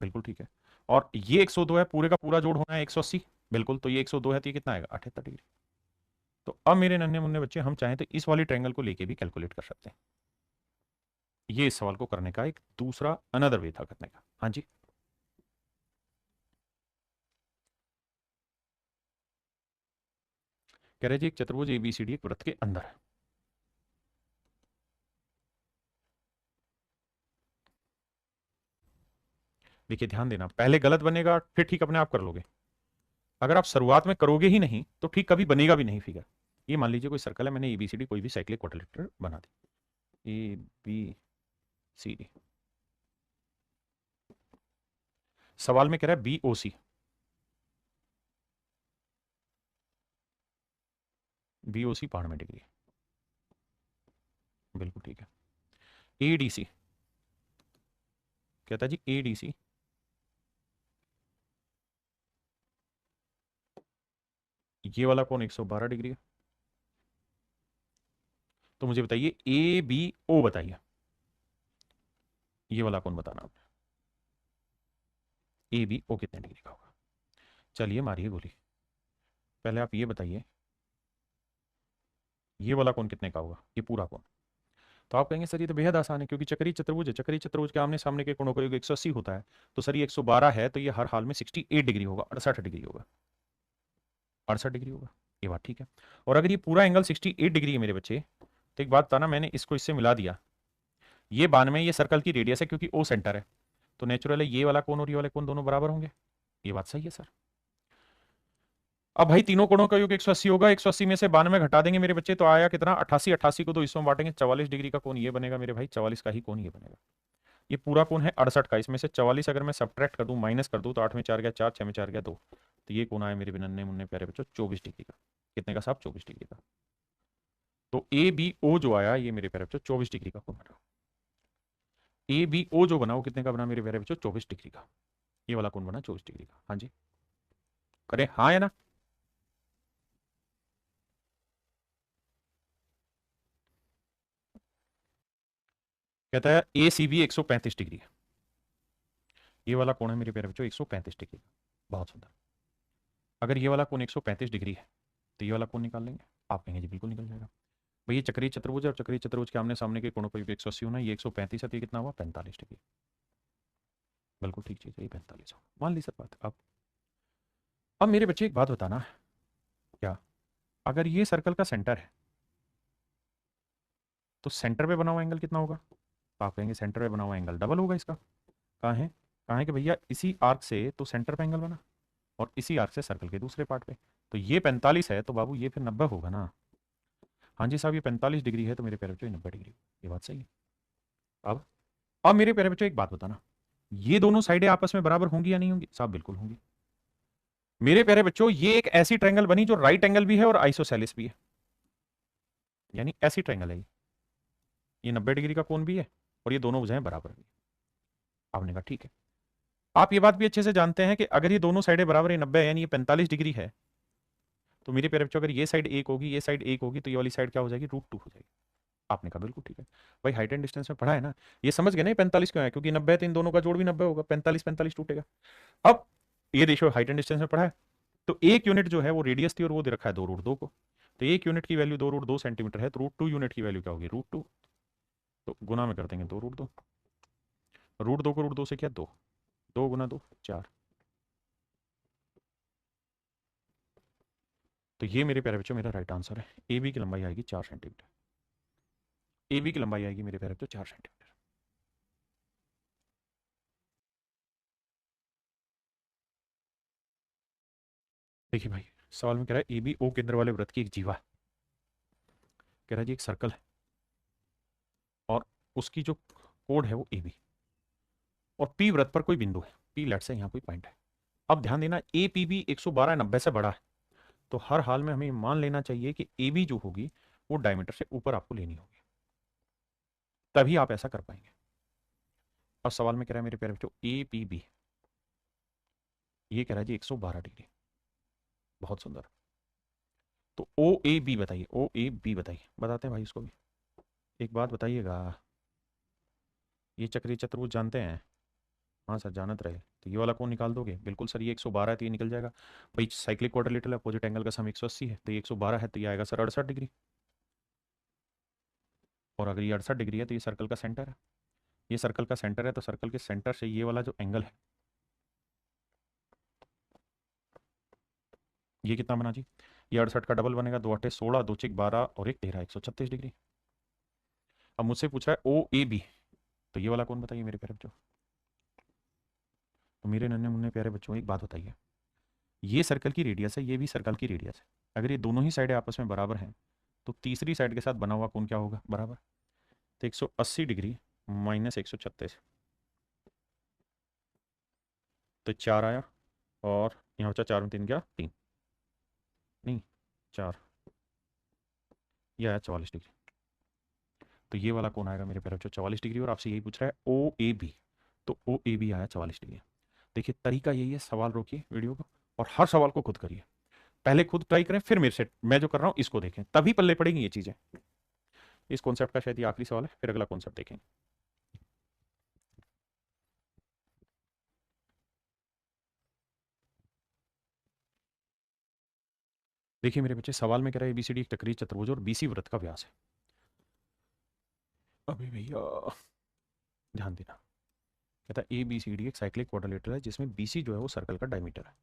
[SPEAKER 1] बिल्कुल ठीक है। और ये 102 है, पूरे का पूरा जोड़ होना है 180। बिल्कुल, तो ये 102 है, तो ये कितना आएगा 78 डिग्री। तो अब मेरे नन्हे मुन्ने बच्चे, हम चाहें तो इस वाली ट्रायंगल को लेके भी कैलकुलेट कर सकते हैं। ये इस सवाल को करने का एक दूसरा अनदर वे था करने का। हाँ जी, कह रहे जी एक चतुर्भुज एबीसीडी एक वृत्त के अंदर है। देखिए ध्यान देना, पहले गलत बनेगा फिर ठीक अपने आप कर लोगे। अगर आप शुरुआत में करोगे ही नहीं तो ठीक कभी बनेगा भी नहीं फिगर। ये मान लीजिए कोई सर्कल है, मैंने एबीसीडी कोई भी साइक्लिक क्वाड्रिलेटरल बना दी, ए बी सी डी। सवाल में कह रहा है बी ओ सी, बी ओ सी 92 डिग्री। बिल्कुल ठीक है। ए डी सी कहता है जी, ए डी सी ये वाला कोण 112 डिग्री है। तो मुझे बताइए ए बी ओ बताइए, ये वाला कोण बताना आपने, ए बी ओ कितने डिग्री का होगा। चलिए मारिए गोली। पहले आप ये बताइए ये वाला कोण कितने का होगा, ये पूरा कोण। तो आप कहेंगे सर ये तो बेहद आसान है, क्योंकि चक्रीय चतुर्भुज है, चक्रीय चतुर्भुज के आमने सामने के कोणों का योग 180 होता है। तो सर ये 112 है, तो ये हर हाल में 68 डिग्री होगा, 68 डिग्री होगा, 68 डिग्री होगा। ये बात ठीक है। और अगर ये पूरा एंगल 68 डिग्री है मेरे बच्चे, तो एक बात बताना, मैंने इसको इससे मिला दिया, ये 92, ये सर्कल की रेडियस है क्योंकि ओ सेंटर है, तो नेचुरल है ये वाला कोण और ये वाले कोण दोनों बराबर होंगे। ये बात सही है सर। अब भाई तीनों कोणों का योग 180 होगा, 180 में से 92 घटा देंगे मेरे बच्चे, तो आया कितना 88, 88 को दो हिस्सों में बांटेंगे, 44 डिग्री का कोण ये बनेगा मेरे भाई, 44 का ही कोण ये बनेगा। ये पूरा कोण है 68 का, इसमें से 44 अगर मैं सब्ट्रैक्ट कर दूं, माइनस कर दूं, तो 8 में 4 गया 4, 6 में 4 गया 2, तो ये कोण आया मेरे नन्हे मुन्ने प्यारे बच्चों 24 डिग्री का। कितने का साहब, 24 डिग्री का। तो ए बी ओ जो आया ये मेरे प्यारे बच्चों 24 डिग्री का कोण बना। ए बी ओ जो बना वो कितने का बना मेरे प्यारे बच्चों, 24 डिग्री का। ये वाला कोण बना 24 डिग्री का। हाँ जी, करें हाँ या ना। कहता है ए सी बी 135 डिग्री है, ये वाला कोण है मेरे प्यारे बच्चों 135 डिग्री का। बहुत सुंदर। अगर ये वाला कोण 135 डिग्री है तो ये वाला कोण निकाल लेंगे। आप कहेंगे जी बिल्कुल निकल जाएगा। भाई ये चक्रीय चतुर्भुज है, और चक्रीय चतुर्भुज के आमने सामने के कोणों का योग 180 होना है, ये 135 है, तो ये कितना हुआ 45 डिग्री। बिल्कुल ठीक चीज है, ये 45 होगा, मान ली सर बात। अब मेरे बच्चे एक बात बताना, क्या अगर ये सर्कल का सेंटर है तो सेंटर पे बना हुआ एंगल कितना होगा। तो आप कहेंगे सेंटर पे बना हुआ एंगल डबल होगा इसका। कहाँ है, कहाँ है कि भैया इसी आर्क से तो सेंटर पे एंगल बना, और इसी आर्क से सर्कल के दूसरे पार्ट पे, तो ये 45 है, तो बाबू ये फिर 90 होगा ना। हाँ जी साहब, ये 45 डिग्री है, तो मेरे प्यारे बच्चों 90 डिग्री। ये बात सही है। अब अब मेरे प्यारे बच्चों एक बात बताना, ये दोनों साइडें आपस में बराबर होंगी या नहीं होंगी। साहब बिल्कुल होंगी। मेरे प्यारे बच्चों ये एक ऐसी ट्रायंगल बनी जो राइट एंगल भी है और आइसोसेलिस भी है, यानी ऐसी ट्रायंगल है ये 90 डिग्री का कोण भी है और ये दोनों भुजाएं बराबर भी। आपने कहा ठीक है। आप ये बात भी अच्छे से जानते हैं कि अगर ये दोनों साइडें बराबर है 90 यानी ये 45 डिग्री है, तो मेरे प्यारे बच्चों अगर ये साइड एक होगी, ये साइड एक होगी, तो ये वाली साइड क्या हो जाएगी, √2 हो जाएगी। आपने कहा बिल्कुल ठीक है। भाई हाइट एंड डिस्टेंस में पढ़ा है ना, ये समझ गए ना 45 क्यों है, क्योंकि 90 है तो इन दोनों का जोड़ भी 90 होगा, 45 45 टूटेगा। अब ये रेशियो हाइट एंड डिस्टेंस में पढ़ा है, तो एक यूनिट जो है वो रेडियस थी और वो दे रखा है 2√2 को, तो एक यूनिट की वैल्यू 2√2 सेंटीमीटर है, तो √2 यूनिट की वैल्यू क्या होगी, √2, तो गुना में कर देंगे 2√2, √2 को √2 से क्या 2, 2 गुना 2 4। तो ये मेरे प्यारे बच्चों मेरा राइट आंसर है। ए बी की लंबाई आएगी 4 सेंटीमीटर। ए बी की लंबाई आएगी मेरे प्यारे बच्चों 4 सेंटीमीटर। देखिए भाई, सवाल में कह रहा है ए बी ओ केंद्र वाले वृत्त की एक जीवा है। कह रहा है जी एक सर्कल है और उसकी जो कोड है वो ए बी, और पी वृत्त पर कोई बिंदु है, पी लेट से यहाँ कोई पॉइंट है। अब ध्यान देना, ए पी बी 112 90 से बड़ा है, तो हर हाल में हमें मान लेना चाहिए कि ए बी जो होगी वो डायमीटर से ऊपर आपको लेनी होगी, तभी आप ऐसा कर पाएंगे। अब सवाल में कह रहा है मेरे प्यारे बच्चों ए पी बी, ये कह रहा है जी 112 डिग्री। बहुत सुंदर। तो ओ ए बी बताइए, ओ ए बी बताइए, बताते हैं भाई इसको भी। एक बात बताइएगा, ये चक्रीय चतुर्भुज जानते हैं? हाँ सर जानत रहे। तो ये वाला कौन निकाल दोगे? बिल्कुल सर, ये 112 है तो ये निकल जाएगा भाई। साइक्लिक क्वाड्रिलेटरल अपोजिट एंगल का सम 180 है, तो ये 112 है तो ये आएगा सर 68 डिग्री। और अगर ये 68 डिग्री है तो ये सर्कल का सेंटर है, ये सर्कल का सेंटर है, तो सर्कल के सेंटर से ये वाला जो एंगल है ये कितना बना जी? ये 68 का डबल बनेगा, 2 8 16, 2 6 12 और 1 13, 136 डिग्री। अब मुझसे पूछ रहा है ओ ए बी, तो ये वाला कौन बताइए मेरे प्यारे बच्चों? तो मेरे नन्हे मुन्ने प्यारे बच्चों एक बात बताइए, ये सर्कल की रेडियस है, ये भी सर्कल की रेडियस है। अगर ये दोनों ही साइडें आपस में बराबर हैं तो तीसरी साइड के साथ बना हुआ कोण क्या होगा? बराबर। तो 180 डिग्री माइनस 136, तो 4 आया, और यहाँ बचा 4 में 3 क्या 3, नहीं 4, ये आया 44 डिग्री। तो ये वाला कौन आएगा मेरे प्यारे बच्चों? 44 डिग्री। और आपसे यही पूछ रहा है ओ ए बी, तो ओ ए बी आया 44 डिग्री। देखिए तरीका यही है, सवाल रोकिए वीडियो को और हर सवाल को खुद करिए। पहले खुद ट्राई करें, फिर मेरे से मैं जो कर रहा हूँ इसको देखें, तभी पल्ले पड़ेंगी ये चीजें। इस कॉन्सेप्ट का शायद ये आखिरी सवाल है, फिर अगला कॉन्सेप्ट देखेंगे। देखिए मेरे बच्चे, सवाल में कह रहा है एबीसीडी एक चक्रीय चतुर्भुज और बीसी वृत्त का व्यास है। अभी भैया ध्यान देना, कहता है ए बी सी डी एक साइक्लिक क्वाड्रिलेटरल है जिसमें बीसी जो है वो सर्कल का डायमीटर है।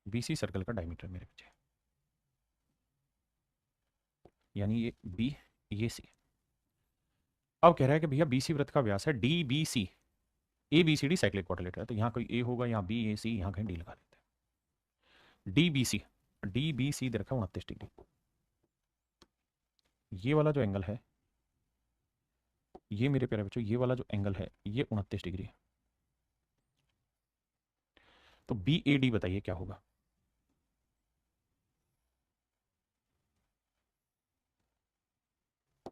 [SPEAKER 1] बीसी सर्कल का डायमीटर मेरे बच्चे, यानी ये बी ये सी। अब कह रहा है कि भैया बीसी वृत्त का व्यास है D B C, A B C D cyclic quadrilateral है, तो यहाँ कोई ए होगा, यहाँ बी ए सी, यहाँ कहीं डी लगा लेते हैं। D B C, D B C दे रखा है 29 डिग्री। ये वाला जो एंगल है, ये मेरे प्यारे बच्चों ये वाला जो एंगल है ये 29 डिग्री है। तो बी ए डी बताइए क्या होगा?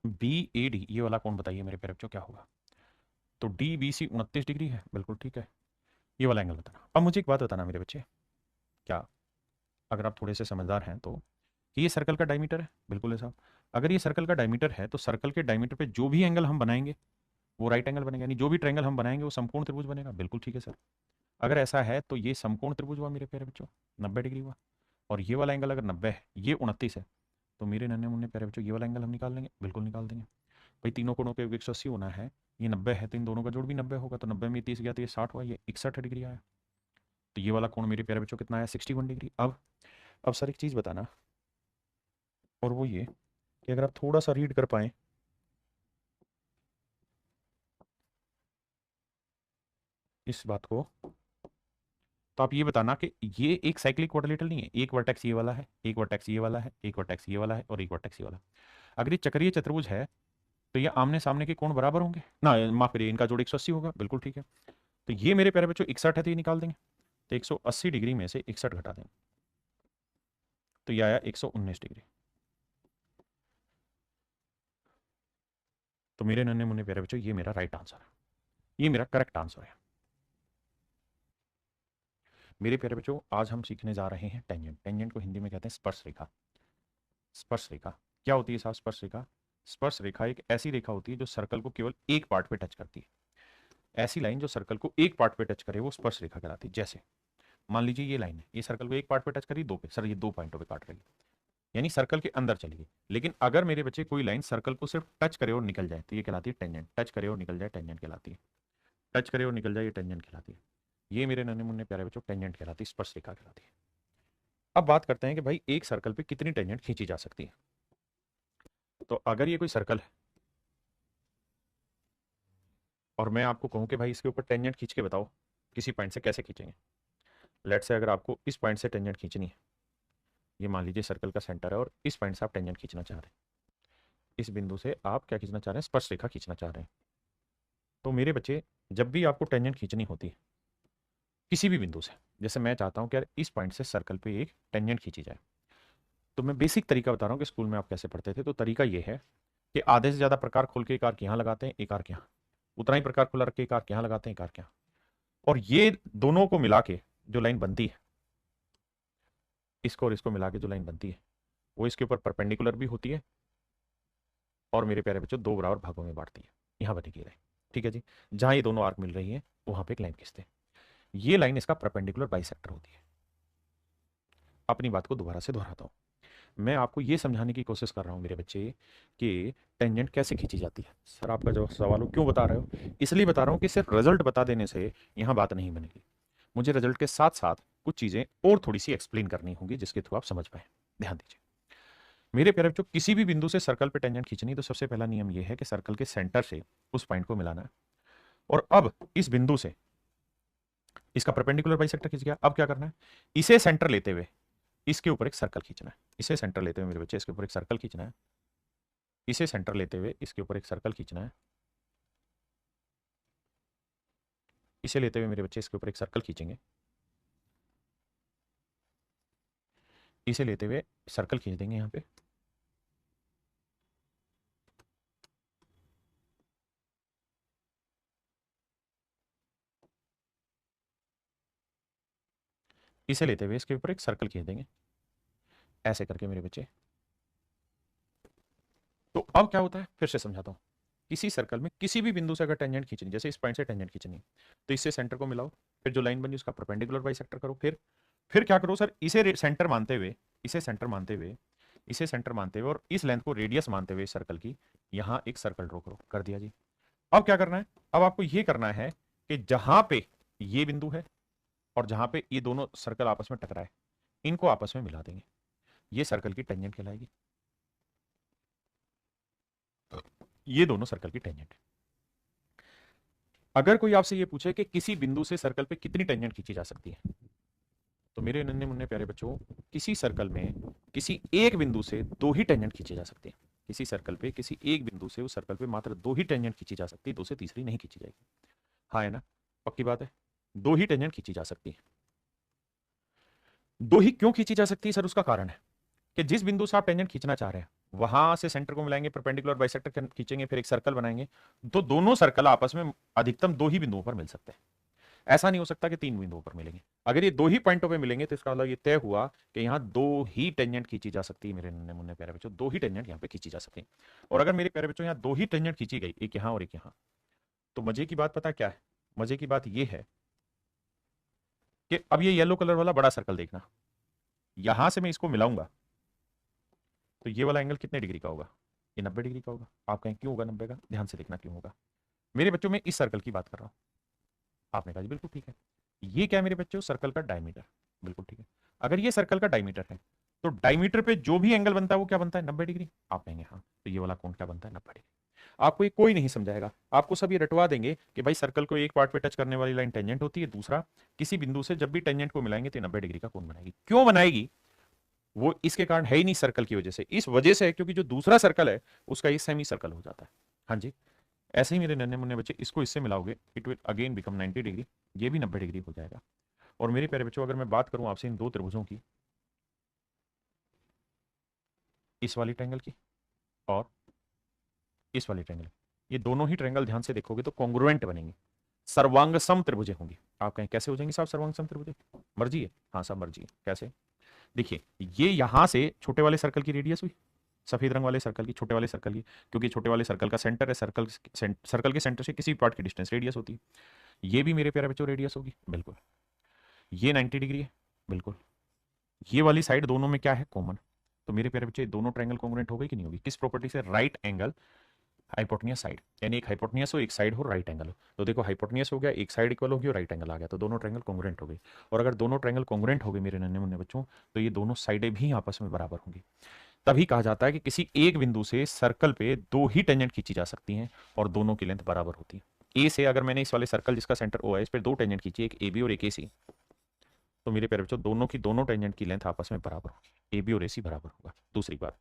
[SPEAKER 1] बी ए डी ये वाला कौन बताइए मेरे प्यारे बच्चों क्या होगा? तो डी बी सी 29 डिग्री है, बिल्कुल ठीक है। ये वाला एंगल बताना। अब मुझे एक बात बताना मेरे बच्चे, क्या अगर आप थोड़े से समझदार हैं तो, कि ये सर्कल का डायमीटर है, बिल्कुल है साहब। अगर ये सर्कल का डायमीटर है तो सर्कल के डायमीटर पे जो भी एंगल हम बनाएंगे वो राइट एंगल बनेगा, यानी जो भी ट्रायंगल हम बनाएंगे वो समकोण त्रिभुज बनेगा, बिल्कुल ठीक है सर। अगर ऐसा है तो ये समकोण त्रिभुज हुआ मेरे प्यारे बच्चों, 90 डिग्री हुआ। और ये वाला एंगल अगर 90 है, ये 29 है, तो मेरे नन्हे मुन्ने प्यारे बच्चों ये वाला एंगल हम निकाल लेंगे, बिल्कुल निकाल देंगे। भाई तीनों कोणों के 180 होना है, ये 90 है तो इन दोनों का जोड़ भी 90 होगा, तो 90 में 30 गया तो ये 60 हुआ, ये 61 डिग्री आया। तो ये वाला कोण मेरे प्यारे बच्चों कितना आया? 61 डिग्री। अब सर एक चीज़ बताना, और वो ये कि अगर आप थोड़ा सा रीड कर पाए इस बात को, तो आप ये बताना कि ये एक साइक्लिक क्वाड्रिलेटरल नहीं है, एक वर्टेक्स ये वाला है, एक वर्टेक्स ये वाला है, एक वर्टेक्स ये वाला है और एक वर्टेक्स ये वाला। अगर ये चक्रीय चतुर्भुज है तो ये आमने सामने के कोण बराबर होंगे ना, माफ करिए इनका जोड़ 180 होगा, बिल्कुल ठीक है। तो ये मेरे प्यारे बच्चों 61 है तो ये निकाल देंगे, तो 180 डिग्री में से 61 घटा देंगे, तो ये आया 119 डिग्री। तो मेरे नन्हे मुन्ने प्यारे बच्चों ये मेरा राइट आंसर है, ये मेरा करेक्ट आंसर है। मेरे प्यारे बच्चों आज हम सीखने जा रहे हैं टेंजेंट। टेंजेंट को हिंदी में कहते हैं स्पर्श रेखा। स्पर्श रेखा क्या होती है साहब? स्पर्श रेखा, स्पर्श रेखा एक ऐसी रेखा होती है जो सर्कल को केवल एक पार्ट पे टच करती है। ऐसी लाइन जो सर्कल को एक पार्ट पे टच करे वो स्पर्श रेखा कहलाती है। जैसे मान लीजिए ये लाइन है, ये सर्कल को एक पार्ट पे टच करी, दो पे, सर ये 2 पॉइंटों पे काट रही है, यानी सर्कल के अंदर चली गई। लेकिन अगर मेरे बच्चे कोई लाइन सर्कल को सिर्फ टच करे और निकल जाए तो ये कहलाती है टेंजेंट। टच करे और निकल जाए टेंजेंट कहलाती है। टच करे और निकल जाए ये टेंजेंट कहलाती है। ये मेरे नन्हे मुन्ने प्यारे बच्चों टेंजेंट कहलाती है, स्पर्श रेखा कहलाती है। अब बात करते हैं कि भाई एक सर्कल पे कितनी टेंजेंट खींची जा सकती है। तो अगर ये कोई सर्कल है और मैं आपको कहूं कि भाई इसके ऊपर टेंजेंट खींच के बताओ किसी पॉइंट से कैसे खींचेंगे। लेट्स से अगर आपको इस पॉइंट से टेंजेंट खींचनी है, ये मान लीजिए सर्कल का सेंटर है और इस पॉइंट से आप टेंजेंट खींचना चाह रहे हैं, इस बिंदु से आप क्या खींचना चाह रहे हैं, स्पर्श रेखा खींचना चाह रहे हैं। तो मेरे बच्चे जब भी आपको टेंजेंट खींचनी होती है किसी भी बिंदु से, जैसे मैं चाहता हूं कि यार इस पॉइंट से सर्कल पे एक टेंजेंट खींची जाए, तो मैं बेसिक तरीका बता रहा हूं कि स्कूल में आप कैसे पढ़ते थे। तो तरीका ये है कि आधे से ज्यादा प्रकार खोल के एक आर्क यहां लगाते हैं, एक आर्क यहां, उतना ही प्रकार खुला रख के एक आर्क यहां लगाते हैं, एक आर्क यहां, और ये दोनों को मिला के जो लाइन बनती है, इसको और इसको मिला के जो लाइन बनती है वो इसके ऊपर परपेंडिकुलर भी होती है और मेरे प्यारे बच्चों दो बराबर भागों में बांटती है। यहां बनेगी लाइन, ठीक है जी। जहां ये दोनों आर्क मिल रही है वहां पे एक लाइन खींचते हैं, ये लाइन इसका परपेंडिकुलर बाइसेक्टर होती है। अपनी बात को दोबारा से दोहराता हूं, मैं आपको यह समझाने की कोशिश कर रहा हूं मेरे बच्चे कि टेंजेंट कैसे खींची जाती है। सर आपका जो सवाल हो क्यों बता रहे हो, इसलिए बता रहा हूं कि सिर्फ रिजल्ट बता देने से यहां बात नहीं बनेगी, मुझे रिजल्ट के साथ साथ कुछ चीजें और थोड़ी सी एक्सप्लेन करनी होंगी जिसके थ्रू आप समझ पाए। ध्यान दीजिए मेरे प्यारे बच्चों, किसी भी बिंदु से सर्कल पे टेंजेंट खींचनी तो सबसे पहला नियम यह है कि सर्कल के सेंटर से उस पॉइंट को मिलाना है। और अब इस बिंदु से इसका परपेंडिकुलर बाइसेक्टर खींच गया, अब क्या करना है, इसे सेंटर लेते हुए इसके ऊपर एक सर्कल खींचना है। इसे सेंटर लेते हुए मेरे बच्चे इसके ऊपर एक सर्कल खींचना है, इसे सेंटर लेते हुए इसके ऊपर एक सर्कल खींचना है, इसे लेते हुए मेरे बच्चे इसके ऊपर एक सर्कल खींचेंगे, इसे लेते हुए सर्कल खींच देंगे यहां पे, इसे लेते हुए इसके ऊपर एक सर्कल खींच देंगे, ऐसे करके मेरे बच्चे। तो अब क्या होता है फिर से समझाता हूं, किसी सर्कल में किसी भी बिंदु से अगर टेंजेंट खींचनी, जैसे इस पॉइंट से टेंजेंट खींचनी तो इससे सेंटर को मिलाओ, फिर जो लाइन बनी उसका परपेंडिकुलर बाइसेक्टर करो, फिर क्या करो सर, इसे सेंटर मानते हुए, इसे सेंटर मानते हुए, इसे सेंटर मानते हुए और इस लेंथ को रेडियस मानते हुए सर्कल की यहां एक सर्कल ड्रॉ करो। कर दिया जी। अब क्या करना है, अब आपको यह करना है कि जहां पे ये बिंदु है और जहां पे ये दोनों सर्कल आपस में टकराए इनको आपस में मिला देंगे, ये सर्कल की टेंजेंट कहलाएगी। ये दोनों सर्कल की टेंजेंट है। अगर कोई आपसे ये पूछे कि किसी बिंदु से सर्कल पे कितनी टेंजेंट खींची जा सकती है, तो मेरे नन्हे मुन्ने प्यारे बच्चों, किसी सर्कल में किसी एक बिंदु से दो ही टेंजेंट खींची जा सकती है। किसी सर्कल पे किसी एक बिंदु से उस सर्कल पे मात्र दो ही टेंजेंट खींची जा सकती है, दो से तीसरी नहीं खींची जाएगी। हाँ है ना, पक्की बात है, दो ही टेंजेंट खींची जा सकती है। दो ही क्यों खींची जा सकती है सर, उसका कारण है कि जिस बिंदु से आप टेंजेंट खींचना चाह रहे हैं वहां से सेंटर को मिलाएंगे, परपेंडिकुलर बाइसेक्टर खींचेंगे, फिर एक सर्कल बनाएंगे, तो दोनों सर्कल आपस में अधिकतम दो ही बिंदुओं पर मिल सकते हैं। ऐसा नहीं हो सकता कि तीन बिंदुओं पर मिलेंगे। अगर ये दो ही पॉइंटों पे मिलेंगे तो इसका मतलब ये तय हुआ कि यहां दो ही टेंजेंट खींची जा सकती है। मेरे नन्हे मुन्ने प्यारे बच्चों, दो ही टेंजेंट यहां पे खींची जा सकती है। और अगर मेरे प्यारे बच्चों यहां दो ही टेंजेंट खींची गई, एक यहां और एक यहां, तो मजे की बात पता क्या है, मजे की बात यह है कि अब ये येलो कलर वाला बड़ा सर्कल देखना, यहां से मैं इसको मिलाऊंगा तो ये वाला एंगल कितने डिग्री का होगा, ये 90 डिग्री का होगा। आप कहें क्यों होगा 90 का, ध्यान से देखना क्यों होगा। मेरे बच्चों में इस सर्कल की बात कर रहा हूं, आपने कहा जी बिल्कुल ठीक है। ये क्या है मेरे बच्चों, सर्कल का डायमीटर, बिल्कुल ठीक है। अगर ये सर्कल का डायमीटर है तो डायमीटर पे जो भी एंगल बनता है वो क्या बनता है, 90 डिग्री। आप कहेंगे हाँ, तो ये वाला कोण क्या बनता है, 90 डिग्री। आपको ये कोई नहीं समझाएगा, आपको सब ये रटवा देंगे कि भाई सर्कल को एक पार्ट पे टच करने वाली लाइन टेंजेंट होती है, दूसरा किसी बिंदु से जब भी टेंजेंट को मिलाएंगे तो 90 डिग्री का कोण बनाएगी। क्यों बनाएगी, वो इसके कारण है ही नहीं, सर्कल की वजह से। इस वजह से है क्योंकि जो दूसरा सर्कल है उसका ये सेमी सर्कल हो जाता है। हाँ जी, ऐसे ही मेरे नन्हे मुन्ने बच्चे, इसको इससे मिलाओगे it will again become 90 degree, ये भी 90 डिग्री हो जाएगा। और मेरे प्यारे बच्चों, अगर मैं बात करूं आपसे इन दो त्रिभुजों की, इस वाली ट्रायंगल की और इस वाली ट्रायंगल, ये दोनों ही ट्रायंगल ध्यान से देखोगे तो कॉन्ग्रुएंट बनेंगे, सर्वांगसम त्रिभुजें होंगी। आप कहें कैसे हो जाएंगे साहब सर्वांगसम त्रिभुजें, मर्जी है, हाँ साहब मर्जी है। कैसे, देखिए ये यहां से छोटे वाले सर्कल की रेडियस हुई, सफेद रंग वाले सर्कल की, छोटे वाले सर्कल की, क्योंकि छोटे वाले सर्कल का सेंटर है, सर्कल के सेंटर से किसी पार्ट की डिस्टेंस रेडियस होती है। ये भी मेरे प्यारे बच्चों रेडियस होगी, बिल्कुल। ये 90 डिग्री है, बिल्कुल। ये वाली साइड दोनों में क्या है, कॉमन, तो मेरे प्यारे बच्चे दोनों ट्रायंगल कॉन्ग्रुएंट हो गई कि नहीं होगी? किस प्रॉपर्टी से? राइट एंगल हाइपोटेन्यूस साइड, यानी एक हाइपोटेन्यूस हो, एक साइड हो, राइट एंगल हो। तो देखो हाइपोटेन्यूस हो गया, एक साइड इक्वल होगी और राइट एंगल आ गया, तो दोनों ट्रायंगल कॉन्ग्रुएंट हो गई। और अगर दोनों ट्रायंगल कॉन्ग्रुएंट हो गए मेरे नन्हे मुन्ने बच्चों, तो ये दोनों साइडें भी आपस में बराबर होंगी। तभी कहा जाता है कि किसी एक बिंदु से सर्कल पे दो ही टेंजेंट खींची जा सकती हैं और दोनों की लेंथ बराबर होती है। ए से अगर मैंने इस वाले सर्कल जिसका सेंटर ओ है इस पर दो टेंजेंट खींची, एक ए बी और एक ए सी, तो मेरे प्यारे बच्चों दोनों की दोनों टेंजेंट की लेंथ आपस में बराबर होगी, ए बी और ए सी बराबर होगा। दूसरी बात,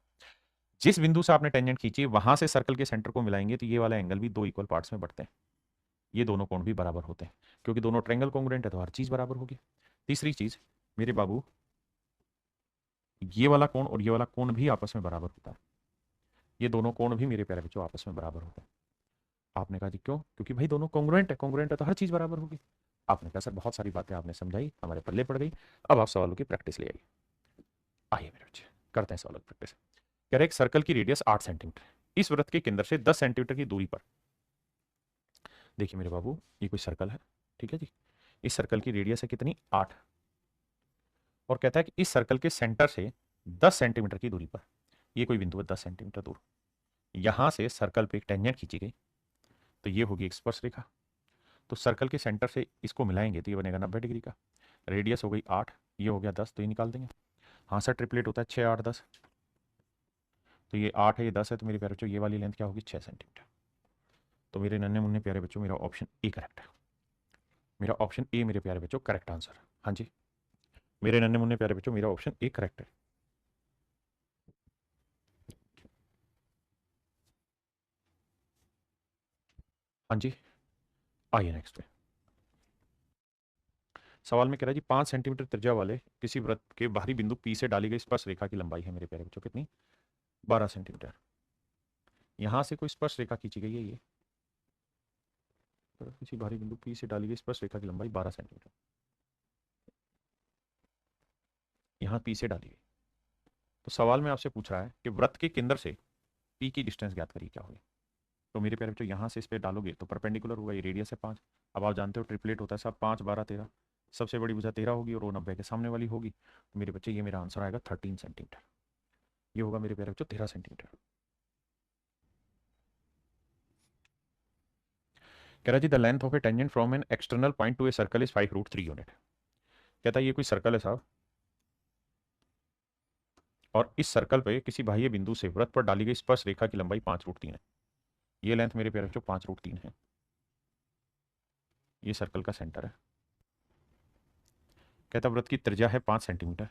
[SPEAKER 1] जिस बिंदु से आपने टेंजेंट खींची वहां से सर्कल के सेंटर को मिलाएंगे तो ये वाला एंगल भी दो इक्वल पार्ट्स में बढ़ते हैं, ये दोनों कोण भी बराबर होते हैं, क्योंकि दोनों ट्रायंगल कॉन्ग्रुएंट है तो हर चीज बराबर होगी। तीसरी चीज मेरे बाबू, ये वाला कोण और ये वाला कोण भी आपस में बराबर होता है, ये दोनों कोण भी मेरे प्यारे बच्चों आपस में बराबर होते हैं। आपने कहा जी क्यों? क्योंकि भाई दोनों कॉन्ग्रुएंट है तो हर चीज बराबर होगी। आपने कहा सर बहुत सारी बातें आपने समझाई, हमारे पल्ले पड़ गई, अब आप सवालों की प्रैक्टिस ले आइए। आइए मेरे बच्चे करते हैं सवालों की प्रैक्टिस। कह रहे एक सर्कल की रेडियस 8 सेंटीमीटर, इस वृत्त के केंद्र से 10 सेंटीमीटर की दूरी पर, देखिए मेरे बाबू ये कोई सर्कल है, ठीक है जी, इस सर्कल की रेडियस है कितनी? 8, और कहता है कि इस सर्कल के सेंटर से 10 सेंटीमीटर की दूरी पर, ये कोई बिंदु है 10 सेंटीमीटर दूर, यहां से सर्कल पे एक टेंजेंट खींची गई, तो ये होगी एक स्पर्श रेखा। तो सर्कल के सेंटर से इसको मिलाएंगे तो ये बनेगा 90 डिग्री का। रेडियस हो गई 8, ये हो गया 10, तो ये निकाल देंगे। हाँ सर ट्रिपलेट होता है 6 8 10, तो ये 8 है ये 10 है, तो मेरे प्यारे बच्चों ये वाली लेंथ क्या होगी? 6 सेंटीमीटर। तो मेरे नन्हे मुन्ने प्यारे बच्चों मेरा ऑप्शन ए करेक्ट है, मेरा ऑप्शन ए मेरे प्यारे बच्चों करेक्ट आंसर। हाँ जी मेरे नन्हे मुन्ने प्यारे बच्चों मेरा ऑप्शन ए करेक्ट है। हाँ जी आइए नेक्स्ट पे। सवाल में कह रहा है जी 5 सेंटीमीटर त्रिज्या वाले किसी वृत्त के बाहरी बिंदु पी से डाली गई स्पर्श रेखा की लंबाई है मेरे प्यारे बच्चों कितनी? 12 सेंटीमीटर। यहां से कोई स्पर्श रेखा खींची गई है, ये तो किसी बाहरी बिंदु पी से डाली गई स्पर्श रेखा की लंबाई 12 सेंटीमीटर, यहां पी से डाली गई। तो सवाल में आपसे पूछ रहा है कि वृत्त के केंद्र से पी की डिस्टेंस ज्ञात करिए क्या होगी। तो मेरे प्यारे बच्चों यहाँ से इस पे डालोगे तो परपेंडिकुलर होगा, ये रेडियस है 5, अब आप जानते हो ट्रिपलेट होता है सब 5 12 13, सबसे बड़ी भुजा 13 होगी और वो 90 के सामने वाली होगी, तो मेरे बच्चे ये मेरा आंसर आएगा 13 सेंटीमीटर, ये होगा मेरे प्यारे बच्चों 13 सेंटीमीटर। कह रहा जी the length of a tangent from an external point to a circle is 5√3 unit. कहता है ये कोई सर्कल है साहब, और इस सर्कल पे किसी बाह्य बिंदु से वृत्त पर डाली गई स्पर्श रेखा की लंबाई 5√3 है, ये लेंथ मेरे प्यारे बच्चों 5√3 है, ये सर्कल का सेंटर है। कहता वृत्त की त्रिज्या है 5 सेंटीमीटर,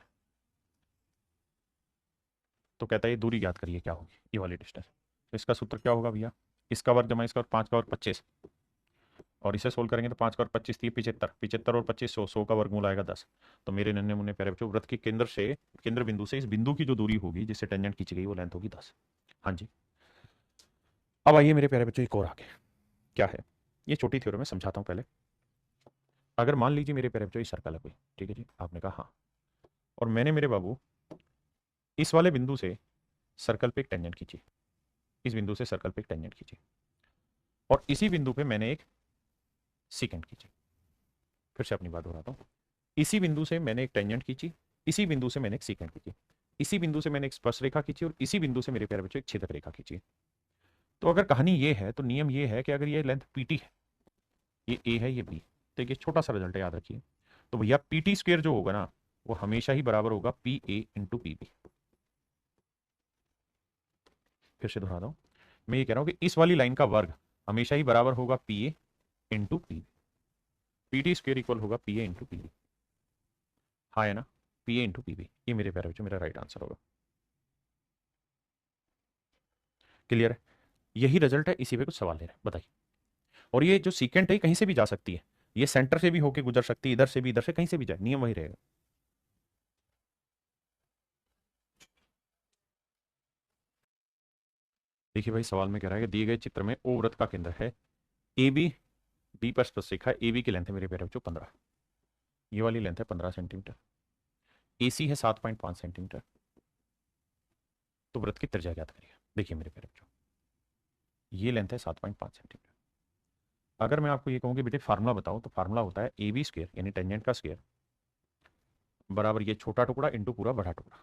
[SPEAKER 1] तो कहता है ये दूरी ज्ञात करिए क्या होगी, ये वाली डिस्टेंस। तो इसका सूत्र क्या होगा भैया? इसका वर्ग जमा इसका, 5 का वर्ग 25, और इसे सोल्व करेंगे तो 5 का वर्ग 25 थी 75, 75 और 25 100, 100 का वर्गमूल आएगा 10। तो मेरे नन्हे मुन्ने प्यारे बच्चों वृत्त के केंद्र से, केंद्र बिंदु से इस बिंदु की जो दूरी होगी जिससे टेंजेंट खींची गई वो लेंथ होगी 10। हाँ जी अब आइए मेरे प्यारे बच्चों एक और आगे, क्या है ये छोटी थ्योरम में समझाता हूँ पहले। अगर मान लीजिए मेरे प्यारे बच्चों ये सर्कल है कोई, ठीक है जी, आपने कहा हाँ, और मैंने मेरे बाबू इस वाले बिंदु से सर्कल पे एक टेंजेंट खींची, इस बिंदु से सर्कल पे एक टेंजेंट खींची, और इसी बिंदु पे मैंने एक सीकेंट खींची। फिर से अपनी बात दोहराता हूँ, इसी बिंदु से मैंने एक टेंजेंट खींची, इसी बिंदु से मैंने एक सीकेंट खींची, इसी बिंदु से मैंने एक स्पर्श रेखा खींची, और इसी बिंदु से मेरे प्यारे बच्चों एक छेदक रेखा खींची। तो अगर कहानी ये है तो नियम ये है कि अगर ये लेंथ पीटी है, ये ए है ये बी, तो एक छोटा सा रिजल्ट याद रखिए, तो भैया पीटी स्क्वायर जो होगा ना वो हमेशा ही बराबर होगा P A into P B. फिर से दोहरा दूं, मैं ये कह रहा हूं कि इस वाली लाइन का वर्ग हमेशा ही बराबर होगा P A into P B, PT square equal होगा P A into P B. हाँ है ना, P A into P B, ये मेरे प्यारे बच्चों मेरा राइट आंसर होगा। क्लियर है? यही रिजल्ट है, इसी पे कुछ सवाल ले रहे हैं, बताइए। और ये जो सीकेंट है कहीं से भी जा सकती है, ये सेंटर से भी होके गुजर सकती है, इधर से भी इधर से कहीं से भी जाए, नियम वही रहेगा। देखिए भाई सवाल में कह रहा है कि दिए गए चित्र में ओ वृत्त का केंद्र है, ए बी, बी पर स्पर्श रेखा है, ए बी की लेंथ है मेरे प्यारे बच्चों 15, ये वाली लेंथ है 15 सेंटीमीटर, ए सी है 7.5 सेंटीमीटर, तो वृत्त की त्रिज्या ज्ञात करिए। देखिए मेरे प्यारे बच्चों ये लेंथ है 7.5 सेंटीमीटर। अगर मैं आपको ये कहूँ कि बेटे फार्मूला बताओ, तो फार्मूला होता है ए बी स्क्वायर यानी टेंजेंट का स्क्वायर बराबर ये छोटा टुकड़ा इंटू पूरा बड़ा टुकड़ा,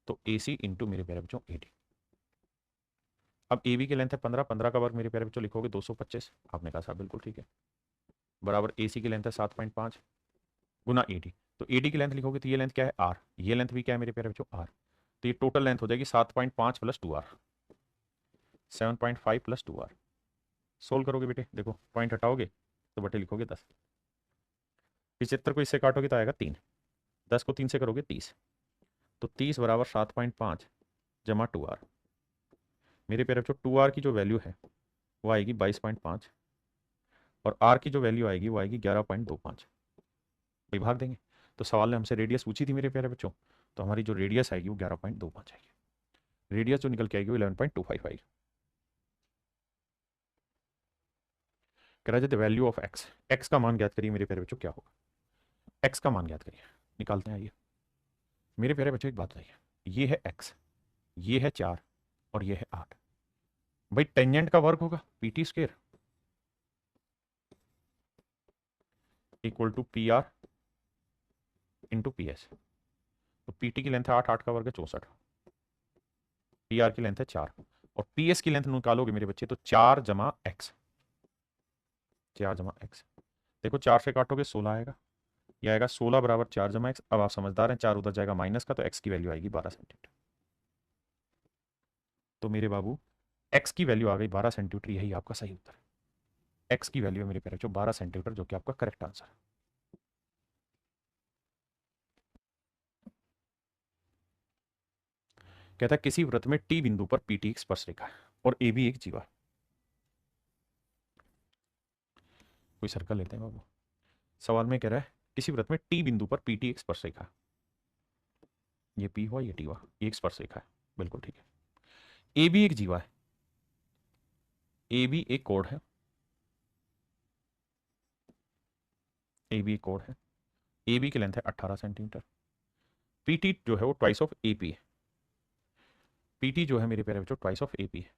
[SPEAKER 1] तो AC इंटू मेरे प्यारे बच्चों AD। अब AB की लेंथ है 15, 15 का वर्ग मेरे प्यारे बच्चों लिखोगे 225। आपने कहा साहब बिल्कुल ठीक है, बराबर AC की लेंथ है 7.5 गुना AD। तो AD की लेंथ लिखोगे तो ये लेंथ क्या है R, ये लेंथ भी क्या है मेरे प्यारे बच्चों R। तो ये टोटल लेंथ हो जाएगी 7.5 plus 2R, 7.5 plus 2R। Solve करोगे बेटे, देखो पॉइंट हटाओगे तो बटे लिखोगे 10, 75 को इससे काटोगे तो आएगा 3, 10 को 3 से करोगे 30, तो 30 बराबर 7.5 जमा 2R। मेरे प्यारे बच्चों 2R की जो वैल्यू है वो आएगी 22.5 और R की जो वैल्यू आएगी वो आएगी 11.25। भाई भाग देंगे। तो सवाल ने हमसे रेडियस पूछी थी मेरे प्यारे बच्चों, तो हमारी जो रेडियस आएगी वो 11.25 आएगी, रेडियस जो निकल के आएगी वो 11.25 आएगी। कह रहा है वैल्यू ऑफ एक्स, एक्स का मान ज्ञात करिए मेरे प्यारे बच्चों, क्या होगा एक्स का मान ज्ञात करिए, निकालते हैं। आइए मेरे प्यारे बच्चों एक बात बताइए, ये है एक्स, ये है 4 और ये है 8। भाई टेंजेंट का वर्ग होगा PT square equal to PR into PS। तो PT की लेंथ है 8, 8 का वर्ग है 64, PR की लेंथ है 4 और PS की लेंथ निकालोगे मेरे बच्चे तो 4 जमा एक्स, 4 जमा एक्स। देखो 4 से काटोगे 16 आएगा, ये आएगा 16 बराबर 4 जमा एक्स। अब आप समझदार हैं, 4 उधर जाएगा माइनस का, तो एक्स की वैल्यू आएगी 12 सेंटीमीटर। तो मेरे बाबू एक्स की वैल्यू आ गई 12 सेंटीमीटर, यही आपका सही उत्तर है। एक्स की वैल्यू मेरे प्यारे बच्चों 12 सेंटीमीटर, जो कि आपका करेक्ट आंसर है। कहता है किसी वृत्त में T बिंदु पर PT एक स्पर्शरेखा है और AB एक जीवा है। कोई सर्कल लेते हैं बाबू। सवाल में कह रहा है किसी वृत्त में T बिंदु पर PT एक स्पर्शरेखा है, ये P हुआ ये T हुआ, ये एक स्पर्शरेखा है, बिल्कुल ठीक है। AB एक जीवा है, AB एक कोण है, AB एक कोण है, AB की लेंथ है 18 सेंटीमीटर। PT जो है वो ट्वाइस ऑफ AP है, PT जो है मेरे प्यारे बच्चों ट्वाइस ऑफ AP है।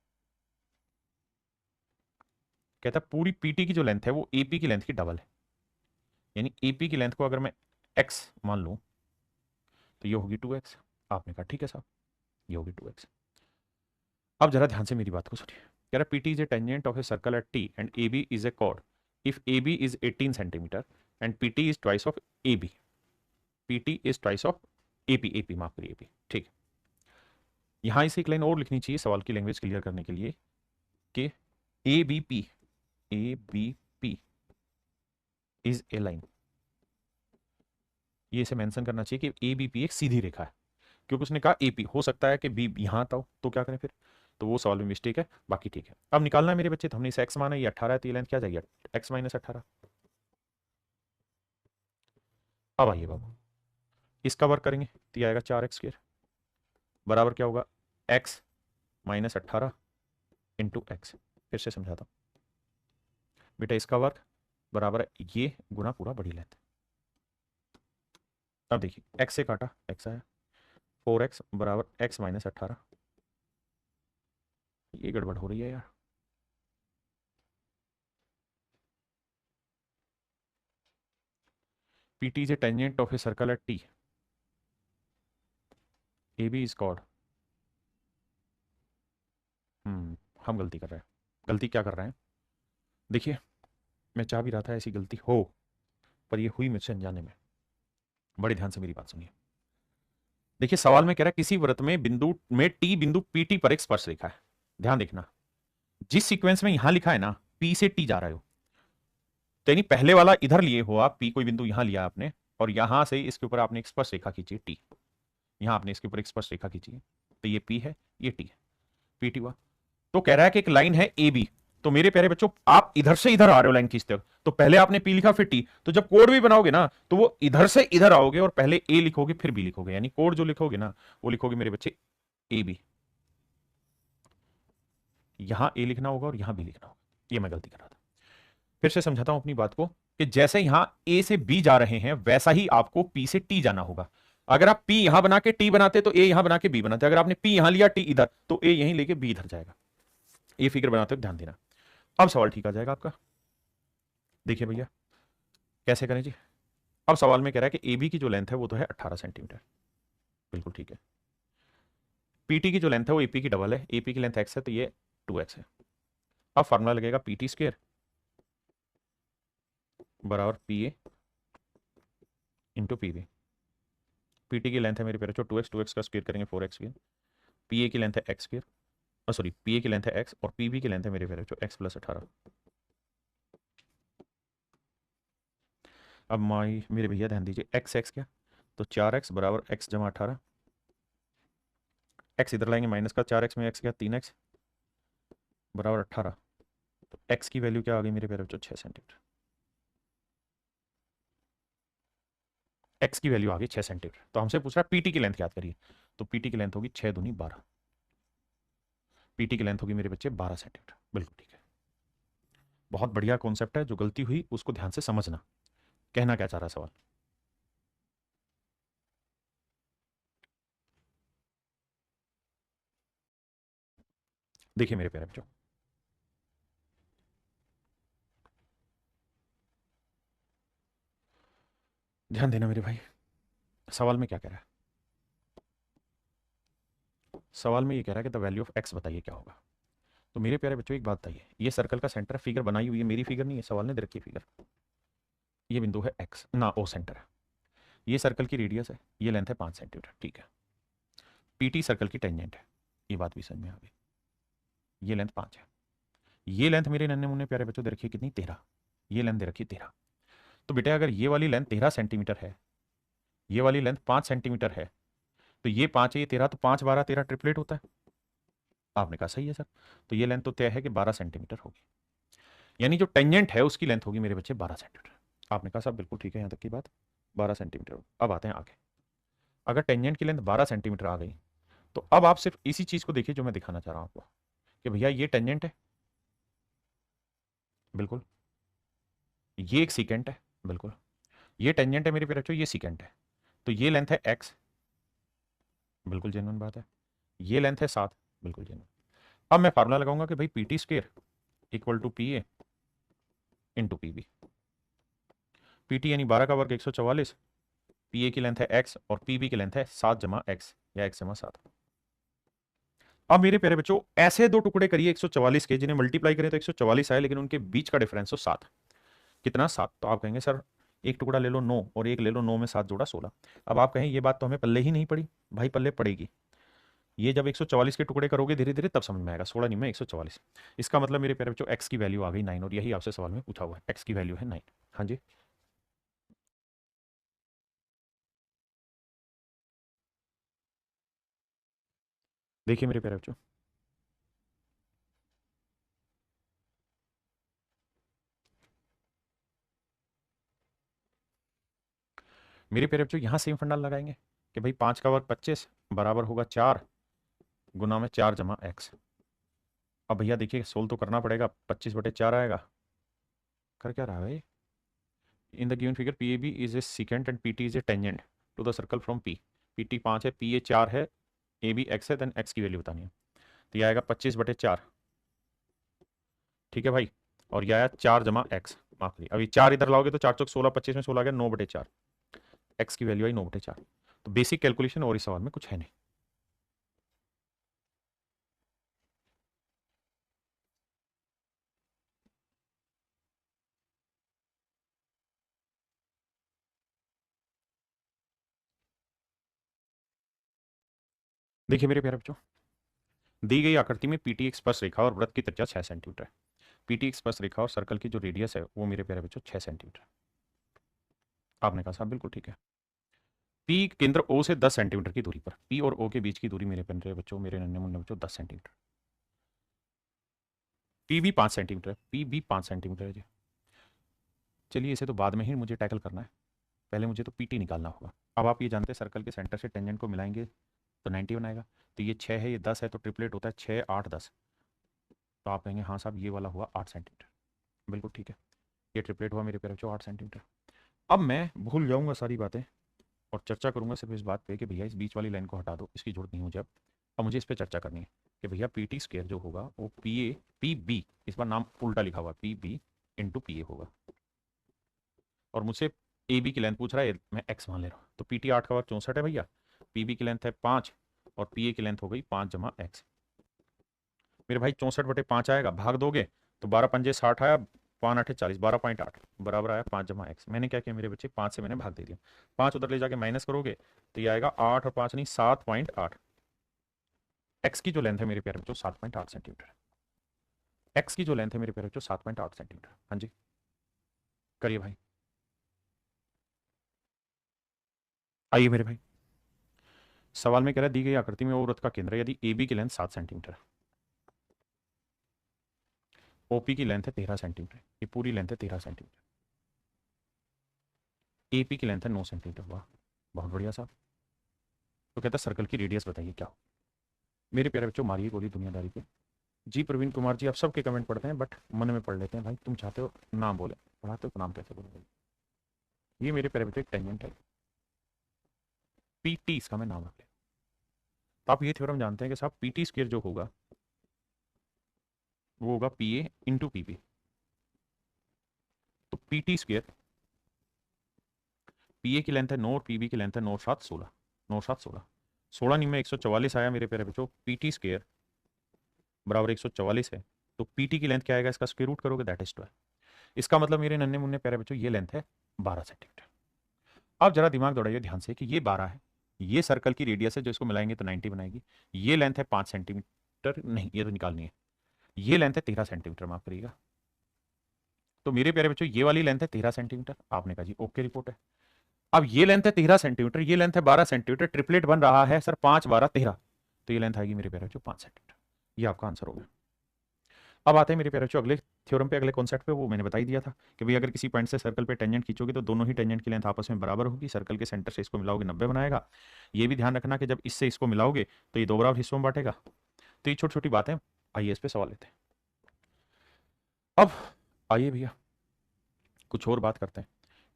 [SPEAKER 1] कहता है पूरी PT की जो लेंथ है वो AP की लेंथ की डबल है, यानी AP की लेंथ को अगर मैं x मान लूं तो ये होगी 2x। आपने कहा ठीक है साहब, ये होगी 2x। अब जरा ध्यान से मेरी बात को सुनिए। कह रहा PT is a tangent of a circle at T and AB is a chord if AB is 18 centimetre and PT is twice of AB। PT is twice of AP माफ करिए AP, ठीक है। यहां इसे एक लाइन और लिखनी चाहिए सवाल की लैंग्वेज क्लियर करने के लिए कि ABP इज ए लाइन, ये इसे मेंशन करना चाहिए कि ABP एक सीधी रेखा है, क्योंकि उसने कहा AP, हो सकता है कि B यहां आता हो, तो क्या करें फिर, तो वो सवाल में मिस्टेक है, बाकी ठीक है। अब निकालना है मेरे बच्चे, तो हमने इसे x माना, ये 18 है, तो ये लेंथ क्या जाएगी x माइनस 18। अब आइए बाबू इसका वर्क करेंगे तो ये आएगा 4x स्क्वायर बराबर क्या होगा x माइनस 18 इंटू एक्स। फिर से समझाता हूँ बेटा, इसका वर्क बराबर है ये गुना पूरा बड़ी लेंथ। अब देखिए x से काटा x आया, 4x बराबर x माइनस 18। ये गड़बड़ हो रही है यार। PT is a tangent of a circle at T. AB is chord. हम गलती कर रहे हैं। गलती क्या कर रहे हैं, देखिए मैं चाह भी रहा था ऐसी गलती हो, पर ये हुई मुझसे अनजाने में। बड़े ध्यान से मेरी बात सुनिए। देखिए सवाल में कह रहा है किसी वृत्त में बिंदु में T बिंदु PT पर एक स्पर्श रेखा है। ध्यान देखना, जिस सीक्वेंस में यहां लिखा है ना P से T जा रहे हो, तो यानी पहले वाला इधर लिए हो आप, P कोई बिंदु यहां लिया आपने और यहां से इसके ऊपर आपने एक स्पर्श रेखा खींची T, यहां आपने इसके ऊपर एक स्पर्श रेखा खींची, तो ये P है ये T है, PT हुआ। तो कह रहा है कि एक लाइन है AB, तो मेरे प्यारे बच्चों आप इधर से इधर आ रहे हो लाइन खींचते हो, तो पहले आपने P लिखा फिर T, तो जब कोड भी बनाओगे ना तो वो इधर से इधर आओगे और पहले A लिखोगे फिर B लिखोगे, यानी कोड जो लिखोगे ना वो लिखोगे मेरे बच्चे AB, यहां A लिखना होगा और यहां B लिखना होगा। ये मैं गलती कर रहा था, फिर से समझाता हूं अपनी बात को कि जैसे यहां A से B जा रहे हैं वैसा ही आपको P से T जाना होगा। अगर आप P यहां बना के T बनाते तो A यहां बना के B बनाते, अगर आपने P यहां लिया T इधर तो A यहीं लेके B इधर जाएगा। ये फिगर बनाते हो ध्यान देना। अब सवाल ठीक आ जाएगा आपका। देखिए भैया कैसे करें जी। अब सवाल में कह रहा है कि AB की जो लेंथ है वो तो है 18 सेंटीमीटर, बिल्कुल ठीक है। पीटी की जो लेंथ है वो एपी की डबल है, एपी की लेंथ एक्स है तो ये 2x है। अब फार्मूला लगेगा पीटी स्क्वायर बराबर P A into P B. PT की लेंथ है मेरे प्यारे, 2x का स्क्वायर करेंगे 4x स्क्वायर, पी ए की लेंथ है x square, sorry P A की लेंथ है एक्स और पी बी की लेंथ है मेरे प्यारे एक्स प्लस 18। अब माई मेरे भैया ध्यान दीजिए, एक्स एक्स क्या, तो 4x बराबर एक्स जमा 18, एक्स इधर लाएंगे माइनस का, 4x में एक्स क्या 3x बराबर 18, तो एक्स की वैल्यू क्या आ गई मेरे प्यारे बच्चों 6 सेंटीमीटर। एक्स की वैल्यू आ गई 6 सेंटीमीटर। तो हमसे पूछ रहा है पीटी की लेंथ याद करिए, तो पीटी की लेंथ होगी 6 दूनी 12, पीटी की लेंथ होगी मेरे बच्चे 12 सेंटीमीटर। बिल्कुल ठीक है, बहुत बढ़िया कॉन्सेप्ट है, जो गलती हुई उसको ध्यान से समझना। कहना क्या चाह रहा है सवाल, देखिए मेरे प्यारे बच्चों, ध्यान देना मेरे भाई, सवाल में क्या कह रहा है, सवाल में ये कह रहा है कि द वैल्यू ऑफ एक्स बताइए क्या होगा। तो मेरे प्यारे बच्चों एक बात बताइए, ये सर्कल का सेंटर फिगर बनाई हुई है, मेरी फिगर नहीं है, सवाल ने दे रखी फिगर, ये बिंदु है एक्स ना, ओ सेंटर है, ये सर्कल की रेडियस है, ये लेंथ है 5 सेंटीमीटर, ठीक है। पीटी सर्कल की टेंजेंट है, ये बात भी समझ में आ गई, ये लेंथ 5 है, ये लेंथ मेरे नन्हे मुन्ने प्यारे बच्चों दे रखी है कितनी 13, ये लेंथ दे रखी है 13। तो बेटा अगर ये वाली लेंथ 13 सेंटीमीटर है, ये वाली लेंथ 5 सेंटीमीटर है, तो ये 5 है ये 13, तो 5 12 13 ट्रिपलेट होता है। आपने कहा सही है सर, तो ये लेंथ तो तय है कि 12 सेंटीमीटर होगी, यानी जो टेंजेंट है उसकी लेंथ होगी मेरे बच्चे 12 सेंटीमीटर। आपने कहा साहब बिल्कुल ठीक है, यहाँ तक की बात 12 सेंटीमीटर। अब आते हैं आगे, अगर टेंजेंट की लेंथ 12 सेंटीमीटर आ गई, तो अब आप सिर्फ इसी चीज को देखिए जो मैं दिखाना चाह रहा हूं आपको, कि भैया ये टेंजेंट है, बिल्कुल, ये एक सीकेंट है, बिल्कुल, ये टेंजेंट है मेरे प्यारे बच्चों, ये सीकेंट है, तो ये लेंथ है एक्स, बिल्कुल जेन्युइन बात है, ये लेंथ है 7, बिल्कुल जेन्युइन। अब मैं फार्मूला लगाऊंगा कि भाई P T square equal to P A into P B. P T यानी 12 का वर्ग 144, पी ए की लेंथ है एक्स और पी बी की लेंथ है 7 जमा एक्स या एक्स जमा 7। अब मेरे प्यारे बच्चों ऐसे दो टुकड़े करिए 144 के, जिन्हें मल्टीप्लाई करें तो 144 आए, लेकिन उनके बीच का डिफरेंस हो 7। कितना 7, तो आप कहेंगे सर एक टुकड़ा ले लो 9 और एक ले लो 9 में 7 जोड़ा 16। अब आप कहें ये बात तो हमें पल्ले ही नहीं पड़ी, भाई पल्ले पड़ेगी, ये जब 144 के टुकड़े करोगे धीरे धीरे तब समझ में आएगा, 16 नहीं में 144। इसका मतलब मेरे प्यारे बच्चों एक्स की वैल्यू आ गई 9, और यही आपसे सवाल में पूछा हुआ है, एक्स की वैल्यू है 9। हाँ जी, देखिए मेरे प्यारे बच्चों, मेरे प्यारे बच्चों यहां सेम फंडा लगाएंगे कि भाई 5 का वर्ग 25 बराबर होगा 4 गुना में 4 जमा एक्स। अब भैया देखिए सोल्व तो करना पड़ेगा, 25/4 आएगा, कर क्या रहा है भाई, in the given figure P A B is a secant and P T is a tangent to the circle from P. P T 5 है, पी ए 4 है, ए बी एक्स है, देन एक्स की वैल्यू बतानी है, तो यह आएगा 25/4, ठीक है भाई, और यह आया 4 जमा एक्स, माफ करिए अभी 4 इधर लाओगे तो 4 चौक 16, 25 में 16 आ गया 9/4, एक्स की वैल्यू आई 9/4। तो बेसिक कैलकुलेशन और इस सवाल में कुछ है नहीं। देखिए मेरे प्यारे बच्चों, दी गई आकृति में पीटी एक स्पर्श रेखा और वृत्त की त्रिज्या 6 सेंटीमीटर है। पीटी एक स्पर्श रेखा और सर्कल की जो रेडियस है वो मेरे प्यारे बच्चों 6 सेंटीमीटर। आपने कहा साहब बिल्कुल ठीक है। पी केंद्र ओ से 10 सेंटीमीटर की दूरी पर, पी और ओ के बीच की दूरी मेरे प्यारे बच्चों, मेरे नन्हे मुन्ने बच्चों 10 सेंटीमीटर। पी भी 5 सेंटीमीटर है, पी भी 5 सेंटीमीटर है जी। चलिए इसे तो बाद में ही मुझे टैकल करना है, पहले मुझे तो पीटी निकालना होगा। अब आप ये जानते हैं सर्कल के सेंटर से टेंजेंट को मिलाएंगे तो 90 बनाएगा, तो ये 6 है ये 10 है, तो ट्रिपलेट होता है 6 8 10, तो आप कहेंगे हाँ साहब ये वाला हुआ 8 सेंटीमीटर, बिल्कुल ठीक है, ये ट्रिपलेट हुआ मेरे प्यारे बच्चों 8 सेंटीमीटर। अब मैं भूल जाऊंगा सारी बातें और चर्चा करूंगा सिर्फ इस बात पे कि भैया इस बीच वाली लाइन को हटा दो, इसकी जरूरत नहीं मुझे अब मुझे इस पर चर्चा करनी है कि भैया पी टी स्क्र जो होगा वो पी ए पी बी, इस बार नाम उल्टा लिखा हुआ P B into P A होगा, और मुझसे ए बी की लेंथ पूछ रहा है, मैं एक्स मान ले रहा हूँ, तो पी टी 8 का वर्ग 64 है भैया, पी बी की लेंथ है 5, और पी ए की लेंथ हो गई 5 जमा एक्स। मेरे भाई 64/5 आएगा, भाग दोगे तो 12 पंजे 60 आया, 5 8 40, 12.8 बराबर आया 5 जमा एक्स। मैंने क्या किया मेरे बच्चे, 5 से मैंने भाग दे दिया, 5 उधर ले जाके माइनस करोगे तो ये आएगा 8 और 5 नहीं 7.8। एक्स की जो लेंथ है मेरे प्यारे बच्चों 7.8 सेंटीमीटर। एक्स की जो लेंथ है मेरे प्यारे बच्चों 7.8 सेंटीमीटर। हाँ जी करिए भाई, आइए मेरे भाई। सवाल में कह रहा है दी गई आकृति में वो वृत्त का केंद्र है यदि ए बी की लेंथ 7 सेंटीमीटर है, ओपी की लेंथ है 13 सेंटीमीटर, ये पूरी लेंथ है 13 सेंटीमीटर, एपी की लेंथ है 9 सेंटीमीटर। वाह बहुत बढ़िया साहब। तो कहता है सर्कल की रेडियस बताइए क्या हो। मेरे प्यारे बच्चों मारिए गोली दुनियादारी पे। जी प्रवीण कुमार जी आप सबके कमेंट पढ़ते हैं बट मन में पढ़ लेते हैं भाई, तुम चाहते हो नाम बोले, पढ़ाते हो तो नाम कैसे बोले। ये मेरे प्यारे बच्चों एक टेंजेंट है, पीटी इसका मैं नाम रख लिया। तो आप ये थ्योरम जानते हैं कि साहब पीटी स्क्वायर जो होगा वो होगा P A into P B. तो पीटी स्क्वायर, पी ए की लेंथ है 9 और पी बी की लेंथ है 9 7 16, 9 7 16, 16 नहीं में 144 आया मेरे प्यारे बच्चों। पीटी स्क्वायर बराबर 144 है, तो पीटी की लेंथ क्या आएगा, इसका स्क्वायर रूट करोगे दैट इज 12। इसका मतलब मेरे नन्हे मुन्ने प्यारे बच्चों ये लेंथ है 12 सेंटीमीटर। अब जरा दिमाग दौड़ाइए ध्यान से कि ये 12 है, ये सर्कल की रेडियस है जो इसको मिलाएंगे तो 90 बनाएगी। ये लेंथ है 5 सेंटीमीटर, नहीं ये तो निकालनी है। ये लेंथ है 13 सेंटीमीटर, माफ करिएगा। तो मेरे प्यारे बच्चों ये वाली लेंथ है 13 सेंटीमीटर, आपने कहा जी ओके रिपोर्ट है। अब ये लेंथ है 13 सेंटीमीटर, ये लेंथ है 12 सेंटीमीटर, ट्रिपलेट बन रहा है सर 5 12 13, तो ये लेंथ आएगी मेरे प्यारे बच्चों 5 सेंटीमीटर। ये आपका आंसर होगा। अब आते हैं मेरे प्यारे बच्चों अगले थ्योरम पे, अगले कॉन्सेप्ट पे। वो मैंने बता ही दिया था कि भाई अगर किसी पॉइंट से सर्कल पे टेंजेंट खींचोगे तो दोनों ही टेंजेंट की लेंथ आपस में बराबर होगी। सर्कल के सेंटर से इसको मिलाओगे 90 बनाएगा। ये भी ध्यान रखना कि जब इससे इसको मिलाओगे तो ये दो बराबर हिस्सों में बांटेगा। तो ये छोटी छोटी बातें, आइए इस पे सवाल लेते हैं। अब आइए भैया कुछ और बात करते हैं।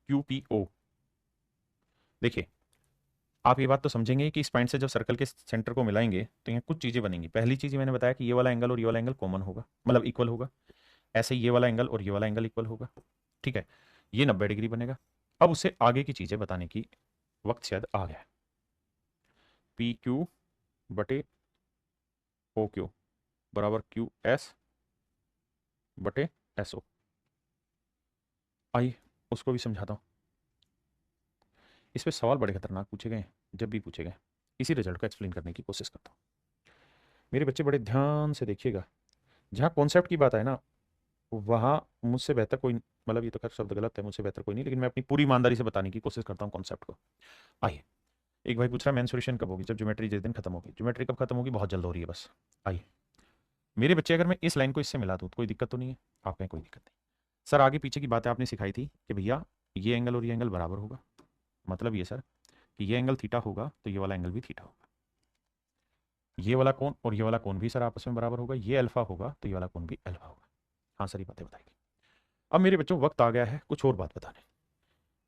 [SPEAKER 1] QPO, देखिए आप ये बात तो समझेंगे कि इस पॉइंट से जब सर्कल के सेंटर को मिलाएंगे तो यहाँ कुछ चीजें बनेंगी। पहली चीज मैंने बताया कि ये वाला एंगल और ये वाला एंगल कॉमन होगा, मतलब इक्वल होगा। ऐसे ये वाला एंगल और ये वाला एंगल इक्वल होगा, ठीक है। ये 90 डिग्री बनेगा। अब उससे आगे की चीजें बताने की वक्त शायद आ गया है। PQ बटे OQ बराबर QS बटे SO। आइए उसको भी समझाता हूँ। इस पे सवाल बड़े खतरनाक पूछे गए, जब भी पूछे गए इसी रिजल्ट को एक्सप्लेन करने की कोशिश करता हूँ। मेरे बच्चे बड़े ध्यान से देखिएगा, जहाँ कॉन्सेप्ट की बात है ना वहाँ मुझसे बेहतर कोई, मतलब ये तो खैर शब्द गलत है, मुझसे बेहतर कोई नहीं, लेकिन मैं अपनी पूरी ईमानदारी से बताने की कोशिश करता हूँ कॉन्सेप्ट को। आइए एक भाई पूछ रहा है मेंसुरेशन कब होगी, जब ज्योमेट्री जिस दिन खत्म होगी। ज्योमेट्री कब खत्म होगी, बहुत जल्द हो रही है बस। आइए मेरे बच्चे अगर मैं इस लाइन को इससे मिला दूँ तो कोई दिक्कत तो नहीं है, आप कहें कोई दिक्कत नहीं सर। आगे पीछे की बातें आपने सिखाई थी कि भैया ये एंगल और ये एंगल बराबर होगा, मतलब ये सर कि ये एंगल थीटा होगा तो ये वाला एंगल भी थीटा होगा। ये वाला कोण और ये वाला कोण भी सर आपस में बराबर होगा, ये अल्फा होगा तो ये वाला कोण भी अल्फा होगा। हाँ सर ये बातें बताएगी। अब मेरे बच्चों वक्त आ गया है कुछ और बात बताने।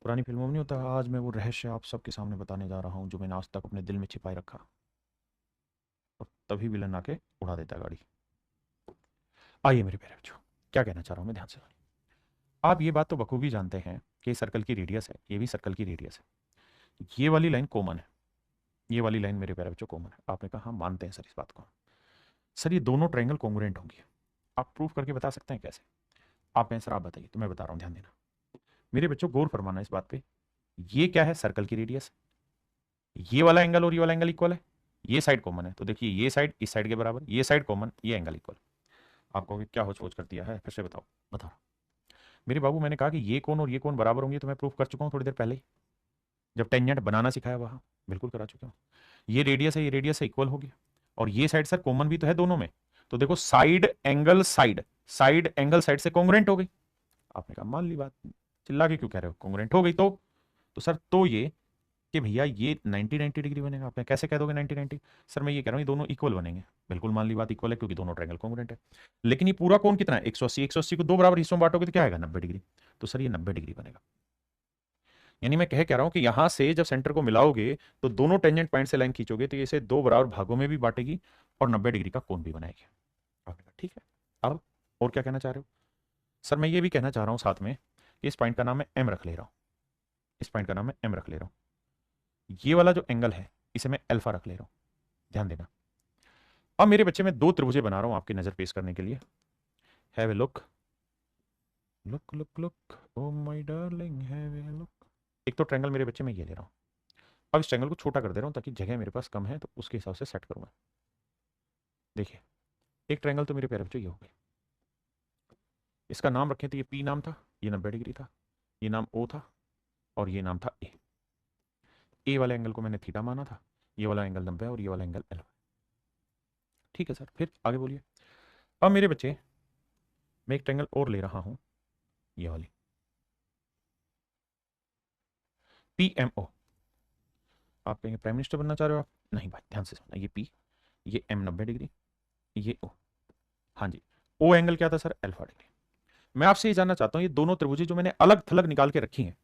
[SPEAKER 1] पुरानी फिल्मों में नहीं होता, आज मैं वो रहस्य आप सबके सामने बताने जा रहा हूँ जो मैंने आज तक अपने दिल में छिपाए रखा, और तभी विलन आके उड़ा देता है गाड़ी। आइए मेरे प्यारे बच्चों क्या कहना चाह रहा हूँ मैं, ध्यान से सुनिए। आप ये बात तो बखूबी जानते हैं कि सर्कल की रेडियस है, ये भी सर्कल की रेडियस है। ये वाली लाइन कॉमन है, ये वाली लाइन मेरे प्यारे बच्चों कॉमन है। आपने कहा हाँ मानते हैं सर इस बात को। सर ये दोनों ट्रायंगल कॉन्ग्रुएंट होंगे, आप प्रूफ करके बता सकते हैं कैसे। आप कहें सर आप बताइए, तो मैं बता रहा हूँ ध्यान देना। मेरे बच्चों गौर फरमाना इस बात पे, ये क्या है सर्कल की रेडियस, ये वाला एंगल और ये वाला एंगल इक्वल है, ये साइड कॉमन है तो देखिए ये साइड इस साइड के बराबर, ये साइड कॉमन, ये एंगल इक्वल। आपको क्या होच पोच कर दिया है, फिर से बताओ बताओ। मेरे बाबू मैंने कहा कि ये कोण और ये कोण बराबर होंगे तो मैं प्रूफ कर चुका हूँ थोड़ी देर पहले ही, जब टेंजेंट बनाना सिखाया वहां बिल्कुल करा चुका हूँ। ये रेडियस है, ये रेडियस है, इक्वल हो गया। और ये साइड सर कॉमन भी तो है दोनों में, तो देखो side angle side, side angle side से कॉन्ग्रुएंट हो गई। आपने कहा मान ली बात, चिल्ला के क्यों कह रहे हो, कॉन्ग्रुएंट हो गई तो सर तो ये कि भैया ये 90 90 डिग्री बनेगा। आप कैसे कह दोगे 90 90, सर मैं ये कह रहा हूँ ये दोनों इक्वल बनेंगे। बिल्कुल मान ली बात इक्वल है क्योंकि दोनों ट्रायंगल कॉन्ग्रुएंट है। लेकिन ये पूरा कोण कितना है 180, 180 को दो बराबर हिस्सों में बांटोगे तो क्या आएगा 90 डिग्री, तो सर ये 90 डिग्री बनेगा। यानी मैं कह रहा हूं कि यहां से जब सेंटर को मिलाओगे तो दोनों टेंजेंट पॉइंट से लाइन खींचोगे तो इसे दो बराबर भागों में भी बांटेगी और 90 डिग्री का कोण भी बनाएगी। आपने कहा ठीक है। अब और क्या कहना चाह रहे हो, सर मैं ये भी कहना चाह रहा हूं साथ में कि इस पॉइंट का नाम मैं एम रख ले रहा हूं, इस पॉइंट का नाम मैं एम रख ले रहा हूं। ये वाला जो एंगल है इसे मैं अल्फा रख ले रहा हूं, ध्यान देना। अब मेरे बच्चे मैं दो त्रिभुजें बना रहा हूं आपकी नजर पेश करने के लिए। Have a look, look look look, oh my darling, have a look. एक तो ट्रायंगल मेरे बच्चे मैं ये ले रहा हूं। अब इस ट्रायंगल को छोटा कर दे रहा हूं ताकि जगह मेरे पास कम है, तो उसके हिसाब से सेट करूंगा। देखिए, एक ट्रायंगल तो मेरे प्यारे बच्चों ये हो गई। इसका नाम रखें तो ये पी नाम था, ये 90 डिग्री था, ये नाम ओ था, और ये नाम था ए। ए वाले एंगल को मैंने थीटा माना था, ये वाला एंगल 90 और ये वाला एंगल एल। ठीक है सर, फिर आगे बोलिए। अब मेरे बच्चे मैं एक ट्रायंगल और ले रहा हूं, ये वाली पी एम ओ। आप कहेंगे प्राइम मिनिस्टर बनना चाह रहे हो आप? नहीं भाई, ध्यान से सुनना, ये पी, ये एम 90 डिग्री, ये ओ। हाँ जी, ओ एंगल क्या था सर? Alpha degree. मैं आपसे ये जानना चाहता हूँ, ये दोनों त्रिभुजें जो मैंने अलग थलग निकाल के रखी हैं,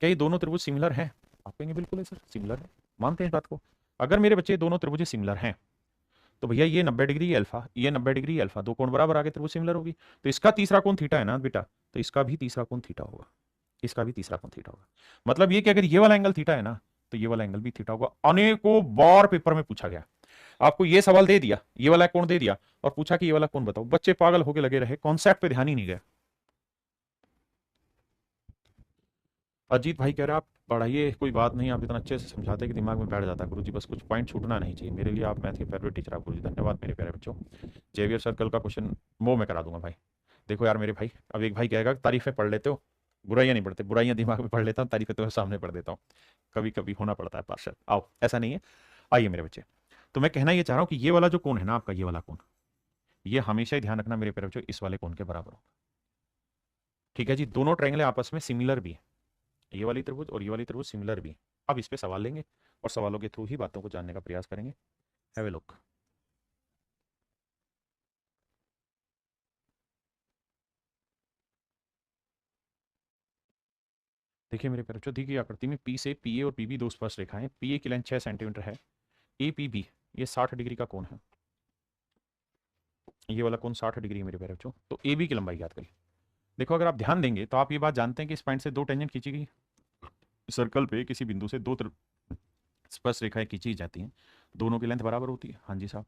[SPEAKER 1] क्या ये दोनों त्रिभुज सिमिलर हैं? आप कहेंगे बिल्कुल है सर, सिमिलर है। मानते हैं इस बात को? अगर मेरे बच्चे दोनों त्रिभुजें सिमिलर हैं, तो भैया ये 90 डिग्री अल्फा, ये 90 डिग्री अल्फा, दो कोण बराबर आगे त्रिभुज सिमिलर होगी। तो इसका तीसरा कोण थीटा है ना बेटा, तो इसका भी तीसरा कोण थीटा होगा, इसका भी तीसरा कोण थीटा होगा। मतलब ये कि अगर ये वाला एंगल थीटा है ना, तो ये वाला एंगल भी थीटा होगा। अनेकों बार पेपर में पूछा गया, आपको ये सवाल दे दिया, ये वाला कोण दे दिया, और पूछा कि ये वाला कोण बताओ, बच्चे पागल होके लगे रहे, कॉन्सेप्ट पे ध्यान ही नहीं गया। अजीत भाई कह रहे आप पढ़ाइए, कोई बात नहीं, आप इतना अच्छे से समझाते कि दिमाग में बैठ जाता है गुरुजी, बस कुछ पॉइंट छूटना नहीं चाहिए। मेरे लिए आप मैथ के फेवरेट टीचर आप गुरुजी, धन्यवाद मेरे प्यारे बच्चों। जेवियर सर्कल का क्वेश्चन वो मैं करा दूंगा भाई। देखो यार मेरे भाई, अब एक भाई कहेगा तारीफें पढ़ लेते हो, बुराइयां नहीं पढ़ते, बुराइयां दिमाग में पढ़ लेता हूँ, तारीफें तो सामने पढ़ देता हूँ। कभी कभी होना पड़ता है पार्षद, आओ ऐसा नहीं है। आइए मेरे बच्चे, तो मैं कहना ये चाह रहा हूँ कि ये वाला जो कोण है ना आपका, ये वाला कोण, ये हमेशा ही ध्यान रखना मेरे प्यारे बच्चों, इस वाले कोण के बराबर हो। ठीक है जी, दोनों ट्रायंगल आपस में सिमिलर भी है, ये वाली त्रिभुज और ये वाली त्रिभुज सिमिलर भी है। अब इस पे सवाल लेंगे और सवालों के थ्रू ही बातों को जानने का प्रयास करेंगे। Have a look. देखिए मेरे प्यारे बच्चों, दी गई आकृति में पी से पी ए और पी बी दो स्पर्श रेखाएं, पी ए की लेंथ 6 सेंटीमीटर है, ए पी बी ये 60 डिग्री का कोण है, ये वाला कोण 60 डिग्री है मेरे प्यारे बच्चों। तो ए बी की लंबाई याद करिए। देखो अगर आप ध्यान देंगे तो आप ये बात जानते हैं कि इस पॉइंट से दो टेंजेंट खींची गई, सर्कल पे किसी बिंदु से दो स्पर्श रेखाएं खींची जाती हैं, दोनों की लेंथ बराबर होती है। हाँ जी साहब,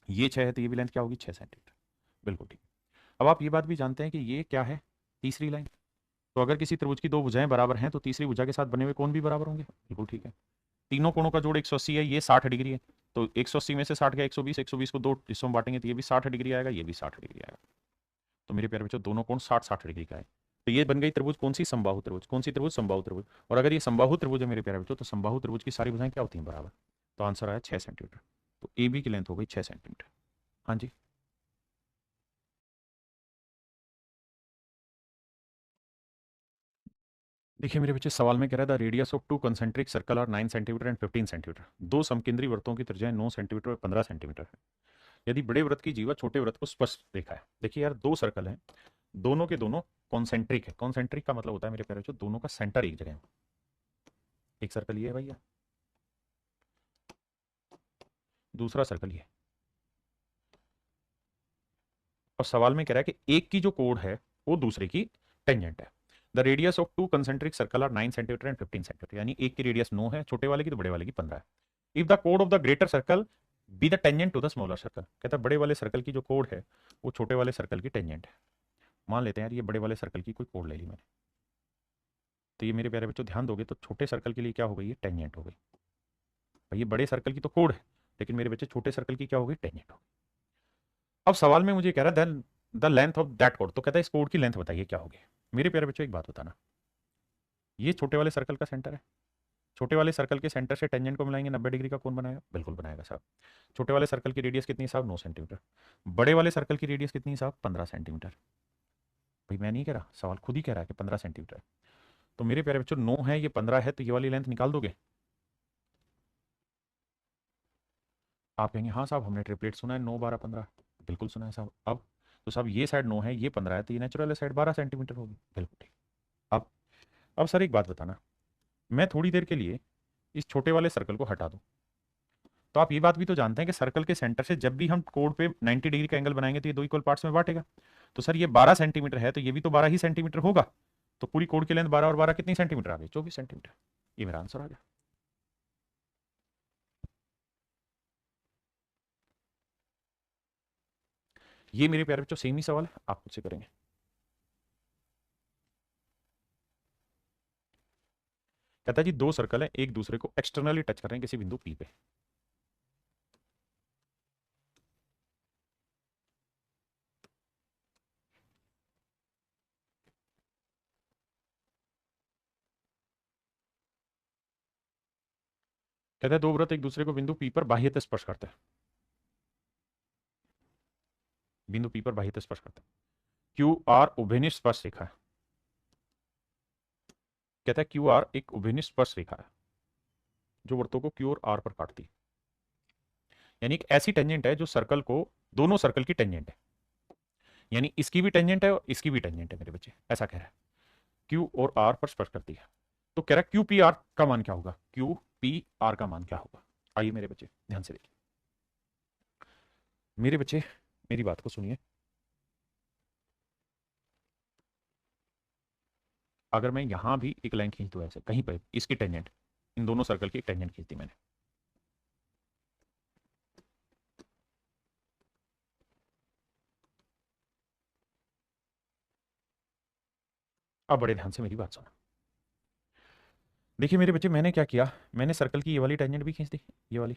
[SPEAKER 1] ये 6 है तो ये भी लेंथ क्या होगी? 6 सेंटीमीटर। बिल्कुल ठीक। अब आप ये बात भी जानते हैं कि ये क्या है? तीसरी लाइन। तो अगर किसी त्रिभुज की दो भुजाएं बराबर हैं तो तीसरी भुजा के साथ बने हुए कोण भी बराबर होंगे। बिल्कुल ठीक है। तीनों कोणों का जोड़ 180 है, ये 60 डिग्री है, तो 180 में से 60 गया 120, 120 को दो हिस्सों में बांटेंगे तो ये भी 60 डिग्री आएगा, ये भी 60 डिग्री आएगा। तो मेरे प्यारे बच्चों दोनों कोण 60-60 डिग्री का है। तो ये बन गई त्रिभुज कौन सी? समबाहु त्रिभुज। कौन सी त्रिभुज? समबाहु त्रिभुज। और अगर ये समबाहु त्रिभुज है मेरे प्यारे बच्चों, तो समबाहु त्रिभुज की सारी भुजाएं क्या होती हैं? बराबर। तो आंसर आया 6 सेंटीमीटर। तो ए बी की लेंथ हो गई 6 सेंटीमीटर। हाँ जी, देखिए मेरे बच्चे, सवाल में कह रहा था radius of two concentric circle और 9 सेंटीमीटर एंड 15 सेंटीमीटर। दो समकेंद्री वृत्तों की त्रिज्याएं 9 सेंटीमीटर और 15 सेंटीमीटर है। यदि बड़े वृत्त की जीवा छोटे वृत्त को स्पष्ट देखा है। देखिए यार, दो सर्कल हैं, दोनों के दोनों कॉन्सेंट्रिक है। कॉन्सेंट्रिक का मतलब होता है मेरे प्यारे बच्चों, दोनों का सेंटर एक जगह है। एक सर्कल ये है भैया, दूसरा सर्कल ये। और सवाल में कह रहा है कि एक की जो कोण है वो दूसरे की टेंजेंट है। The radius of two concentric circle are 9 centimetre and 15 centimetre, यानी एक की रेडियस 9 है छोटे वाले की, तो बड़े वाले की 15 है। इफ द कोड of the greater circle be the tangent to the smaller circle, कहता है बड़े वाले सर्कल की जो कोड है वो छोटे वाले सर्कल की टेंजेंट है। मान लेते हैं यार ये बड़े वाले सर्कल की कोई कोड ले ली मैंने, तो ये मेरे प्यारे बच्चों ध्यान दोगे तो छोटे सर्कल के लिए क्या हो गई? ये टेंजेंट हो गई। भाई ये बड़े सर्कल की तो कोड है, लेकिन मेरे बच्चे छोटे सर्कल की क्या हो गई? टेंजेंट हो गई। अब सवाल में मुझे कह रहा है the length of that code, तो कहता है इस कोड की लेंथ बताइए क्या होगी। मेरे प्यारे बच्चों एक बात बताना, ये छोटे वाले सर्कल का सेंटर है, छोटे वाले सर्कल के सेंटर से टेंजेंट को मिलाएंगे, 90 डिग्री का कोण बनाएगा। बिल्कुल बनाएगा साहब। छोटे वाले सर्कल की रेडियस कितनी साहब? 9 सेंटीमीटर। बड़े वाले सर्कल की रेडियस कितनी साहब? 15 सेंटीमीटर। भाई मैं नहीं कह रहा, सवाल खुद ही कह रहा है कि 15 सेंटीमीटर। तो मेरे प्यारे बच्चों 9 है, ये 15 है, तो ये वाली लेंथ निकाल दोगे? आप कहेंगे हाँ साहब हमने ट्रिपलेट सुना है, 9 12 15। बिल्कुल सुना है साहब। अब तो साहब ये साइड 9 है, ये 15 है, तो ये नेचुरल साइड 12 सेंटीमीटर होगी। बिल्कुल ठीक। अब अब सर एक बात बताना, मैं थोड़ी देर के लिए इस छोटे वाले सर्कल को हटा दूं, तो आप ये बात भी तो जानते हैं कि सर्कल के सेंटर से जब भी हम कोड पे 90 डिग्री का एंगल बनाएंगे तो ये दो इक्वल पार्ट्स में बांटेगा। तो सर ये 12 सेंटीमीटर है, तो ये भी तो 12 ही सेंटीमीटर होगा। तो पूरी कोड की लेंथ 12 और 12 कितनी सेंटीमीटर आ गई? 24 सेंटीमीटर। ये मेरा आंसर आ गया। ये मेरे प्यारे बच्चों सेम ही सवाल है, आप मुझसे करेंगे। कहता है जी दो सर्कल है, एक दूसरे को एक्सटर्नली टच कर रहे हैं किसी बिंदु पी पे। कहता है दो वृत्त एक दूसरे को बिंदु पी पर बाह्यतः स्पर्श करते हैं, बिंदु पी पर बाह्यतः स्पर्श करते हैं। क्यू आर उभयनिष्ठ स्पर्श रेखा है। कहता है क्यू आर एक उभयनिष्ठ स्पर्श रेखा है जो वृत्तों को क्यू और आर पर काटती है। यानी एक ऐसी टेंजेंट है जो सर्कल को, दोनों सर्कल की टेंजेंट है, यानी इसकी भी टेंजेंट है और इसकी भी टेंजेंट है मेरे बच्चे, ऐसा कह रहा है। क्यू और आर पर स्पर्श करती है। तो कह रहा है क्यू पी आर का मान क्या होगा, क्यू पी आर का मान क्या होगा। आइए मेरे बच्चे ध्यान से देखिए, मेरे बच्चे मेरी बात को सुनिए। अगर मैं यहां भी एक लाइन खींच दूं ऐसे कहीं पर, इसकी टेंजेंट, इन दोनों सर्कल की टेंजेंट खींच दी मैंने, अब बड़े ध्यान से मेरी बात सुना। देखिए मेरे बच्चे मैंने क्या किया, मैंने सर्कल की ये वाली टेंजेंट भी खींच दी, ये वाली,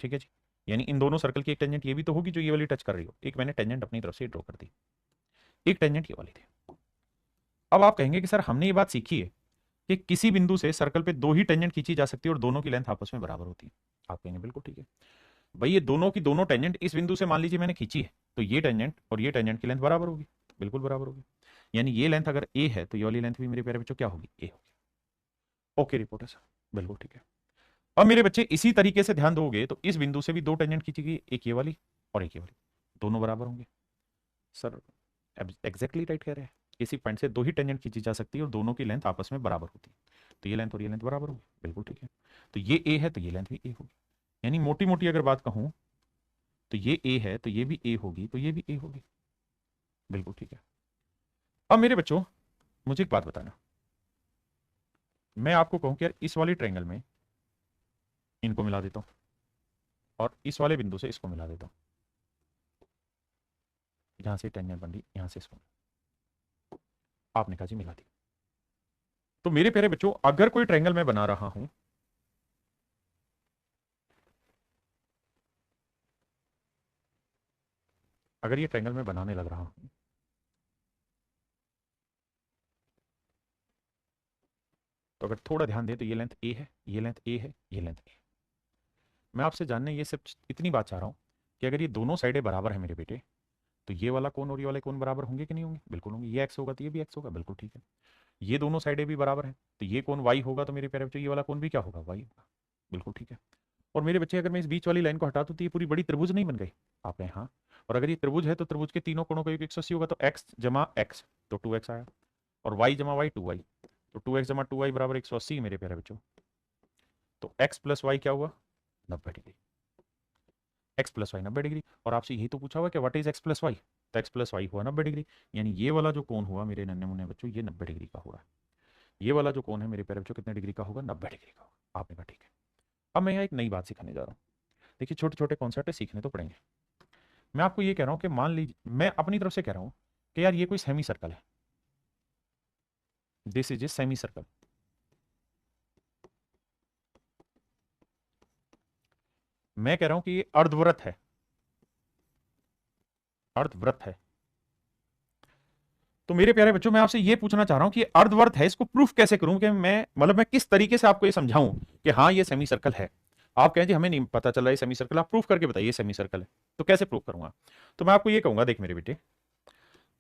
[SPEAKER 1] ठीक है जी। यानी इन दोनों सर्कल की एक टेंजेंट ये भी तो होगी जो ये वाली टच कर रही हो, एक मैंने टेंजेंट अपनी तरफ से ड्रॉ कर दी, एक टेंजेंट ये वाली थी। अब आप कहेंगे कि सर हमने ये बात सीखी है कि किसी बिंदु से सर्कल पे दो ही टेंजेंट खींची जा सकती है और दोनों की लेंथ आपस में बराबर होती है। आप कहेंगे बिल्कुल ठीक है भाई, ये दोनों की दोनों टेंजेंट इस बिंदु से मान लीजिए मैंने खींची है, तो ये टेंजेंट और ये टेंजेंट की लेंथ बराबर होगी, बिल्कुल बराबर होगी। यानी ये लेंथ अगर ए है तो ये वाली लेंथ भी मेरे प्यारे बच्चों क्या होगी, ए होगी। ओके रिपोर्टर सर, बिल्कुल ठीक है। अब मेरे बच्चे इसी तरीके से ध्यान दोगे तो इस बिंदु से भी दो टेंजेंट खींची गई, एक ये वाली और एक ये वाली, दोनों बराबर होंगे। सर एग्जैक्टली राइट कह रहे हैं, किसी पॉइंट से दो ही टेंजेंट खींची जा सकती है और दोनों की लेंथ आपस में बराबर होती है, तो ये लेंथ और ये लेंथ बराबर होगी, बिल्कुल ठीक है। तो ये ए है तो ये लेंथ भी ए होगी, यानी मोटी मोटी अगर बात कहूं तो ये ए है तो ये भी ए होगी, तो ये भी ए होगी, बिल्कुल ठीक है। अब मेरे बच्चों मुझे एक बात बताना, मैं आपको कहूं कि यार इस वाली ट्रायंगल में इनको मिला देता हूं और इस वाले बिंदु से इसको मिला देता हूं, जहां से टेंजेंट बन रही यहां से इसको, आपने कहा जी मिला दी। तो मेरे प्यारे बच्चों अगर कोई ट्रायंगल मैं बना रहा हूं, अगर ये ट्रायंगल मैं बनाने लग रहा हूं, तो अगर थोड़ा ध्यान दें तो ये लेंथ ए है, ये लेंथ ए है, ये लेंथ ए। मैं आपसे जानने ये सिर्फ इतनी बात चाह रहा हूं कि अगर ये दोनों साइडें बराबर है मेरे बेटे, तो ये वाला कोण और ये वाले कोण बराबर होंगे कि नहीं होंगे, बिल्कुल होंगे। ये एक्स होगा तो ये भी एक्स होगा, बिल्कुल ठीक है। ये दोनों साइडें भी बराबर हैं तो ये कोण वाई होगा, तो मेरे प्यारे बच्चों ये वाला कोण भी क्या होगा, वाई होगा, बिल्कुल ठीक है। और मेरे बच्चे अगर मैं इस बीच वाली लाइन को हटा दूं तो ये पूरी बड़ी त्रिभुज नहीं बन गई, आप कहें हाँ। और अगर ये त्रिभुज है तो त्रिभुज के तीनों कोणों का योग 180 होगा, तो एक्स जमा एक्स तो 2x आया, और वाई जमा वाई 2y, तो 2x जमा 2y बराबर 180 मेरे प्यारे बच्चों। तो x प्लस वाई क्या हुआ, 90 degree. x plus Y 90 degree, और आपसे यही तो पूछा हुआ कि what is x plus Y, तो x प्लस वाई हुआ 90 डिग्री। यानी ये वाला जो कोण हुआ मेरे नन्हे मुन्ने बच्चों, ये 90 डिग्री का हुआ। ये वाला जो कोण है मेरे प्यारे बच्चों कितने डिग्री का होगा, 90 डिग्री का होगा। आपने कहा ठीक है। अब मैं यहाँ एक नई बात सिखाने जा रहा हूँ। देखिए छोटे छोटे कॉन्सेप्ट सीखने तो पड़ेंगे। मैं आपको ये कह रहा हूँ कि मान लीजिए, मैं अपनी तरफ से कह रहा हूँ कि यार ये कोई सेमी सर्कल है, this is a semi circle. मैं कह रहा हूं कि ये अर्धवृत्त है, अर्धवृत्त है। तो मेरे प्यारे बच्चों मैं आपसे ये पूछना चाह रहा हूं कि ये अर्धवृत्त है, इसको प्रूफ कैसे करूं, कि मैं मतलब मैं किस तरीके से आपको ये समझाऊं कि हाँ ये सेमी सर्कल है। आप कहें जी हमें नहीं पता चल रहा है सेमी सर्कल, आप प्रूफ करके बताइए सेमी सर्कल है। तो कैसे प्रूफ करूंगा, तो मैं आपको ये कहूंगा, देख मेरे बेटे,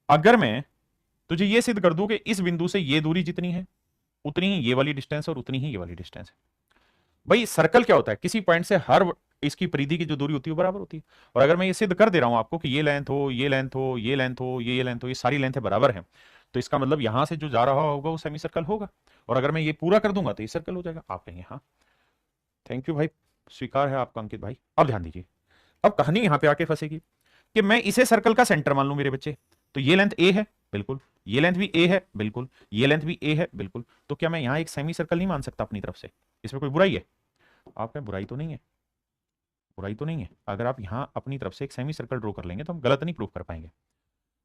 [SPEAKER 1] अगर मैं तुझे ये सिद्ध कर दूं कि इस बिंदु से ये दूरी जितनी है उतनी ही ये वाली डिस्टेंस और उतनी ही ये वाली डिस्टेंस है। भाई सर्कल क्या होता है, किसी पॉइंट से हर इसकी परिधि की जो दूरी होती है वो बराबर होती है। और अगर मैं ये सिद्ध कर दे रहा हूं आपको कि ये लेंथ हो, ये लेंथ हो, ये लेंथ हो, ये लेंथ हो, ये सारी लेंथ बराबर है, तो इसका मतलब यहां से जो जा रहा होगा वो सेमी सर्कल होगा। और अगर मैं ये पूरा कर दूंगा तो ये सर्कल हो जाएगा। आप कहेंगे हाँ थैंक यू भाई, स्वीकार है आपका अंकित भाई। अब ध्यान दीजिए, अब कहानी यहां पे आके फंसेगी कि मैं इसे सर्कल का सेंटर मान लूं मेरे बच्चे, तो ये लेंथ ए है, बिल्कुल, ये लेंथ भी ए है, बिल्कुल, ये लेंथ भी ए है, बिल्कुल। तो क्या मैं यहां एक सेमी सर्कल नहीं मान सकता अपनी तरफ से, इसमें कोई बुराई है, आप कहें बुराई तो नहीं है। बुराई तो नहीं है। अगर आप यहाँ अपनी तरफ से एक सेमी सर्कल ड्रॉ कर लेंगे तो हम गलत नहीं प्रूफ कर पाएंगे,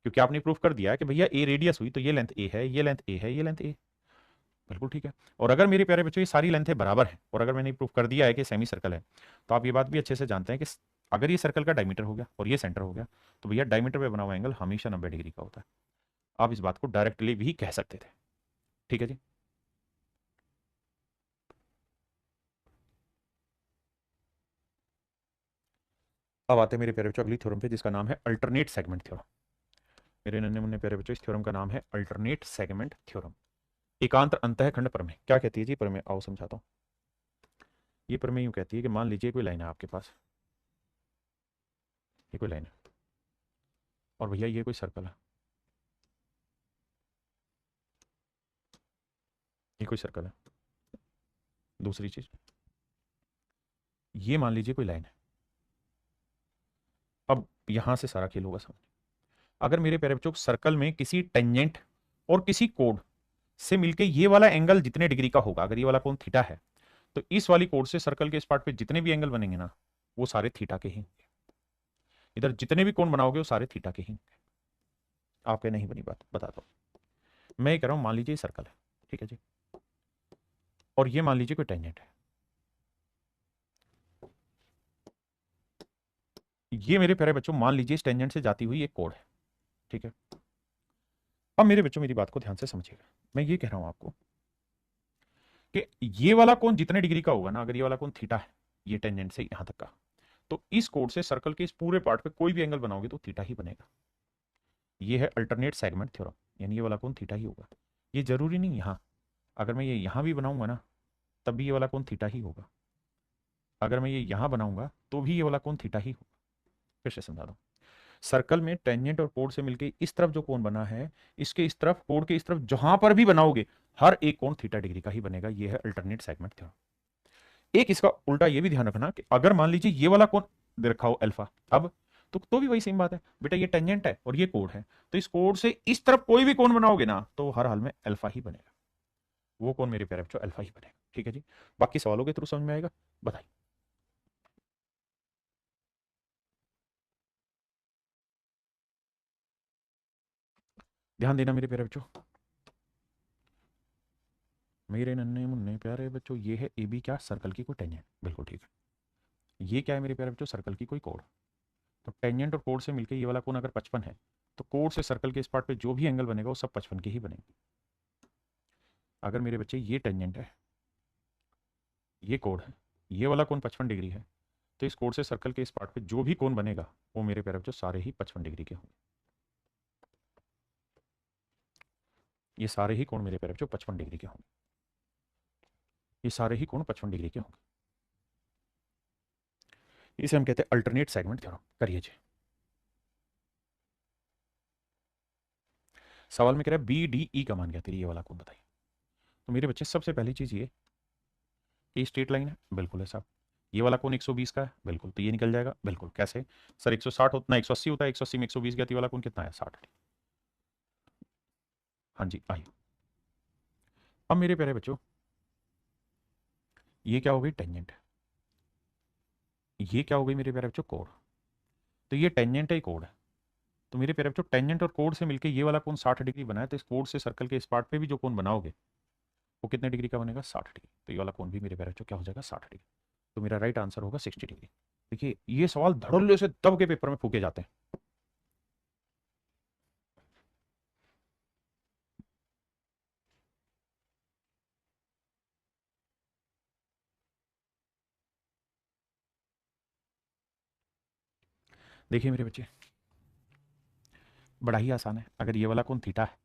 [SPEAKER 1] क्योंकि आपने प्रूफ कर दिया है कि भैया ए रेडियस हुई तो ये लेंथ ए है, ये लेंथ ए है, ये लेंथ ए, बिल्कुल ठीक है। और अगर मेरे प्यारे बच्चों ये सारी लेंथें बराबर है, और अगर मैंने प्रूफ कर दिया है कि सेमी सर्कल है, तो आप ये बात भी अच्छे से जानते हैं कि अगर ये सर्कल का डायमीटर हो गया और ये सेंटर हो गया, तो भैया डायमीटर पे बना हुआ एंगल हमेशा 90 डिग्री का होता है। आप इस बात को डायरेक्टली भी कह सकते थे। ठीक है जी। अब आते हैं मेरे प्यारे बच्चों अगली थ्योरम पे, जिसका नाम है अल्टरनेट सेगमेंट थ्योरम। मेरे नन्हे मुन्ने प्यारे बच्चों, इस थ्योरम का नाम है अल्टरनेट सेगमेंट थ्योरम। एकांतर अंतःखंड प्रमेय क्या कहती है जी? प्रमेय आओ समझाता हूँ। ये प्रमेय यूं कहती है कि मान लीजिए कोई लाइन है आपके पास, ये कोई लाइन है, और भैया ये कोई सर्कल है, ये कोई सर्कल है। दूसरी चीज, ये मान लीजिए कोई लाइन है। अब यहां से सारा खेल होगा समझ। अगर मेरे प्यारे बच्चों सर्कल में किसी टेंजेंट और किसी कोड से मिलके ये वाला एंगल जितने डिग्री का होगा, अगर ये वाला कोण थीटा है, तो इस वाली कोड से सर्कल के इस पार्ट पे जितने भी एंगल बनेंगे ना, वो सारे थीटा के ही होंगे। इधर जितने भी कोण बनाओगे वो सारे थीटा के ही होंगे। आपके नहीं बनी बात बताता हूं। मैं ये कह रहा हूं, मान लीजिए सर्कल है, ठीक है जी, और ये मान लीजिए कोई टेंजेंट है। ये मेरे प्यारे बच्चों मान लीजिए इस टेंजेंट से जाती हुई एक कोड है, ठीक है। अब मेरे बच्चों मेरी बात को ध्यान से समझिएगा। मैं ये कह रहा हूं आपको कि ये वाला कोण जितने डिग्री का होगा ना, अगर ये वाला कोण थीटा है, ये टेंजेंट से यहां तक का, तो इस कोड से सर्कल के इस पूरे पार्ट पे कोई भी एंगल बनाओगे तो थीटा ही बनेगा। ये है अल्टरनेट सेगमेंट थ्योरम, यानी ये वाला कोण थीटा ही होगा। ये जरूरी नहीं यहां, अगर मैं ये यहां भी बनाऊंगा ना, तब भी ये वाला कोण थीटा ही होगा। अगर मैं ये यहां बनाऊंगा तो भी ये वाला कोण थीटा ही होगा। फिर से समझा दूं, सर्कल में टेंजेंट और कोड से मिलकर इस तरफ जो कोण बना है, इसके इस तरफ, कोड के इस तरफ जहां पर भी बनाओगे, हर एक कोण थीटा डिग्री का ही बनेगा। ये है अल्टरनेट सेगमेंट थ्योरम। एक इसका उल्टा ये भी ध्यान रखना कि अगर मान लीजिए ये वाला कोण दे रखा हो अल्फा, अब तो भी वही सेम बात है बेटा, ये टेंजेंट है और ये कोड है, तो इस कोड से इस तरफ कोई भी कोण बनाओगे ना, तो हर हाल में अल्फा ही बनेगा। वो कोण मेरे प्यारे बच्चों अल्फा ही बनेगा। ठीक है जी। बाकी सवालों के थ्रू समझ में आएगा, बताइए। ध्यान देना मेरे प्यारे बच्चों, मेरे नन्हे मुन्ने प्यारे बच्चों, ये है ए बी क्या? सर्कल की कोई टेंजेंट, बिल्कुल ठीक है। ये क्या है मेरे प्यारे बच्चों? सर्कल की कोई कोड। तो टेंजेंट और कोड से मिलकर ये वाला कोण अगर 55 है, तो कोड से सर्कल के इस पार्ट पे जो भी एंगल बनेगा वो सब 55 के ही बनेंगे। अगर मेरे बच्चे ये टेंजेंट है, ये कोड है, ये वाला कोण 55 डिग्री है, तो इस कोड से सर्कल के इस पार्ट पे जो भी कोण बनेगा वो मेरे प्यारे बच्चों सारे ही 55 डिग्री के होंगे। ये सारे ही कोण मेरे प्यारे बच्चों 55 डिग्री के होंगे। ये सारे ही कोण 55 डिग्री के होंगे। इसे हम कहते हैं अल्टरनेट सेगमेंट थ्योरम। करिए जी। सवाल में कह रहा है बी डी ई का मान क्या, तेरी ये वाला कोण बताइए। तो मेरे बच्चे सबसे पहली चीज ये स्ट्रेट लाइन है, बिल्कुल है साहब। ये वाला कोण 120 का है, बिल्कुल, तो ये निकल जाएगा, बिल्कुल। कैसे सर? 160 होता है, 180 होता है, 180 में 120 गया, तो ये वाला कोण कितना है? 60। हाँ जी, आइए। अब मेरे प्यारे बच्चों, ये क्या हो गई? टेंजेंट। ये क्या हो गई मेरे प्यारे बच्चों? कोण। तो ये टेंजेंट है, कोण है। तो मेरे प्यारे बच्चों टेंजेंट और कोण से मिलकर ये वाला कोण 60 डिग्री बना है, तो इस कोण से सर्कल के इस पार्ट पे भी जो कोण बनाओगे वो कितने डिग्री का बनेगा? 60 डिग्री। तो ये वाला कोण भी मेरे प्यारे बच्चों क्या हो जाएगा? 60 डिग्री। तो मेरा राइट आंसर होगा 60 डिग्री। देखिए ये सवाल धड़ल्ले से दब के पेपर में फूके जाते हैं। देखिए मेरे बच्चे, बड़ा ही आसान है। अगर ये वाला कोण थीटा है,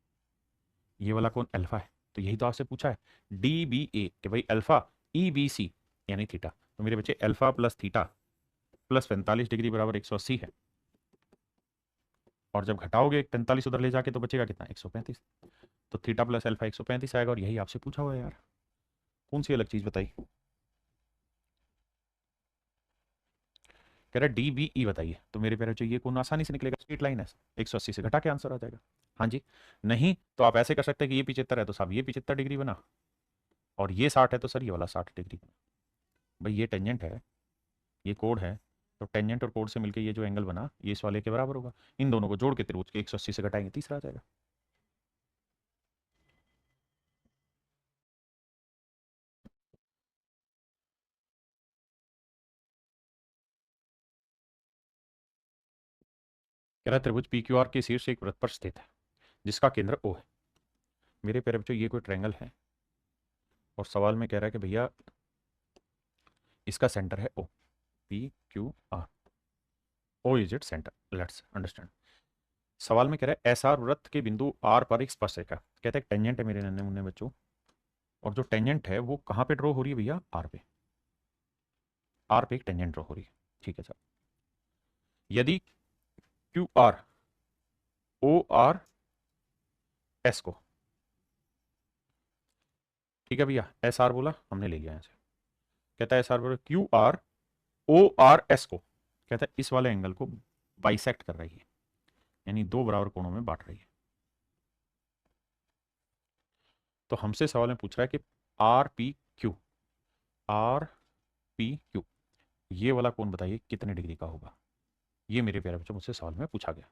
[SPEAKER 1] ये वाला कोण अल्फा है, तो यही तो आपसे पूछा है डी बी ए, कि भाई अल्फा ई बी सी यानी थीटा। तो मेरे बच्चे alpha plus theta plus 45 degree बराबर 180 है, और जब घटाओगे 45 उधर ले जाके तो बचेगा कितना? 135। तो थीटा प्लस अल्फा 135 आएगा, और यही आपसे पूछा हुआ है यार। कौन सी अलग चीज बताई? कह रहा डी बी ई बताइए। तो मेरे प्यारे बच्चों ये कोण आसानी से निकलेगा, स्ट्रेट लाइन है, 180 से घटा के आंसर आ जाएगा। हाँ जी। नहीं तो आप ऐसे कर सकते हैं कि ये 75 है तो साहब ये 75 डिग्री बना, और ये 60 है तो सर ये वाला 60 डिग्री बना। भाई ये टेंजेंट है, ये कोड है, तो टेंजेंट और कोड से मिलकर ये जो एंगल बना ये इस वाले के बराबर होगा। इन दोनों को जोड़ के त्रिभुज के 180 से घटाएंगे, तीसरा आ जाएगा। कह रहा है त्रिभुज पी क्यू आर के शीर्ष एक वृत्त पर स्थित है जिसका केंद्र ओ है। मेरे प्यारे बच्चों ये कोई ट्रायंगल है और सवाल में कह रहा है कि भैया इसका सेंटर है O, P Q R, O is it centre. Let's understand. सवाल में कह रहा है एस आर वृत्त के बिंदु आर पर एक स्पर्शरेखा, कहते हैं टेंजेंट है मेरे नन्हे मुन्ने बच्चों, और जो टेंजेंट है वो कहाँ पे ड्रॉ हो रही है भैया, आर पे। आर पे एक टेंजेंट ड्रॉ हो रही है, ठीक है सर। यदि Q R O R S को, ठीक है भैया, एस आर बोला हमने ले लिया यहाँ से, कहता है एस आर बोला Q R O R S को, कहता है इस वाले एंगल को बाइसेक्ट कर रही है, यानी दो बराबर कोणों में बांट रही है। तो हमसे सवाल में पूछ रहा है कि R P Q, R P Q ये वाला कोण बताइए कितने डिग्री का होगा। ये मेरे प्यारे बच्चों मुझसे सवाल में पूछा गया।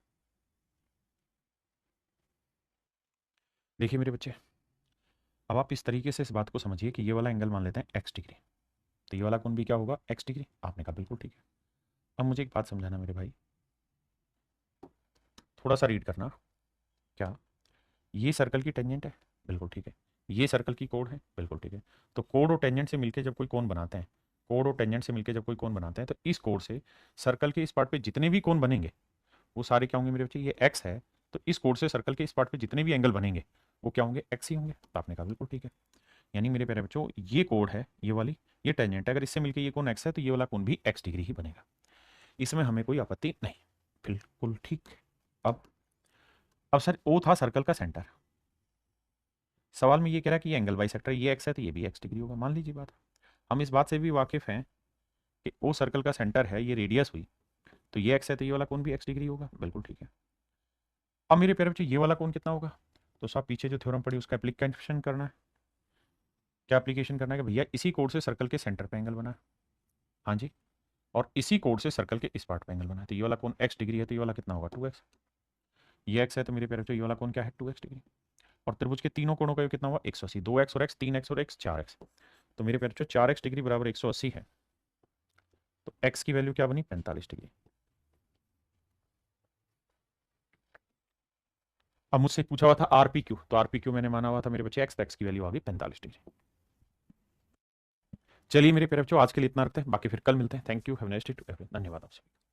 [SPEAKER 1] देखिए मेरे बच्चे, अब आप इस तरीके से इस बात को समझिए कि ये वाला एंगल मान लेते हैं एक्स डिग्री, तो ये वाला कोण भी क्या होगा, एक्स डिग्री। आपने कहा बिल्कुल ठीक है। अब मुझे एक बात समझाना मेरे भाई, थोड़ा सा रीड करना। क्या ये सर्कल की टेंजेंट है, बिल्कुल ठीक है। ये सर्कल की कोड है, बिल्कुल ठीक है। तो कोड और टेंजेंट से मिलकर जब कोई कोण बनाते हैं, कोड और टेंजेंट से मिलकर जब कोई कोण बनाते हैं, तो इस कोड से सर्कल के इस पार्ट पे जितने भी कोण बनेंगे वो सारे क्या होंगे मेरे बच्चे, ये एक्स है, तो इस कोड से सर्कल के इस पार्ट पे जितने भी एंगल बनेंगे वो क्या होंगे, एक्स ही होंगे। तो आपने कहा बिल्कुल ठीक है। यानी मेरे प्यारे बच्चों ये कोड है, ये वाली, ये टेंजेंट है, अगर इससे मिलकर ये कोण एक्स है तो ये वाला कोण भी एक्स डिग्री ही बनेगा। इसमें हमें कोई आपत्ति नहीं, बिल्कुल ठीक। अब सर ओ था सर्कल का सेंटर, सवाल में ये कह रहा है कि ये एंगल बाइसेक्टर, ये एक्स है तो ये भी एक्स डिग्री होगा। मान लीजिए बात, हम इस बात से भी वाकिफ हैं कि ओ सर्कल का सेंटर है, ये रेडियस हुई, तो ये एक्स है तो ये वाला कोण भी एक्स डिग्री होगा, बिल्कुल ठीक है। अब मेरे प्यारे बच्चे ये वाला कोण कितना होगा, तो साहब पीछे जो थ्योरम पड़ी उसका एप्लीकेशन करना है। क्या एप्लीकेशन करना है कि भैया इसी कोड से सर्कल के सेंटर पे एंगल बना है, हाँ जी, और इसी कोड से सर्कल के इस पार्ट पे एंगल बना है, तो ये वाला कोण एक्स डिग्री है तो ये वाला कितना होगा, 2x। ये एक्स है तो मेरे प्यारे बच्चे ये वाला कोण क्या है, 2x डिग्री। और त्रिभुज के तीनों कोणों का योग कितना हुआ, 180, 2x और x, 3x और x, 4x। तो मेरे प्यारे बच्चों 4x डिग्री बराबर 180 है, तो x की वैल्यू क्या बनी, 45 डिग्री। अब मुझसे पूछा हुआ था आरपी क्यू, तो आरपी क्यू मैंने माना हुआ था मेरे बच्चे एक्स, एक्स की वैल्यू आ गई 45 डिग्री। चलिए मेरे प्यारे बच्चों आज के लिए इतना रखते हैं, बाकी फिर कल मिलते हैं। Thank you, have a nice day to everyone. धन्यवाद आप सभी।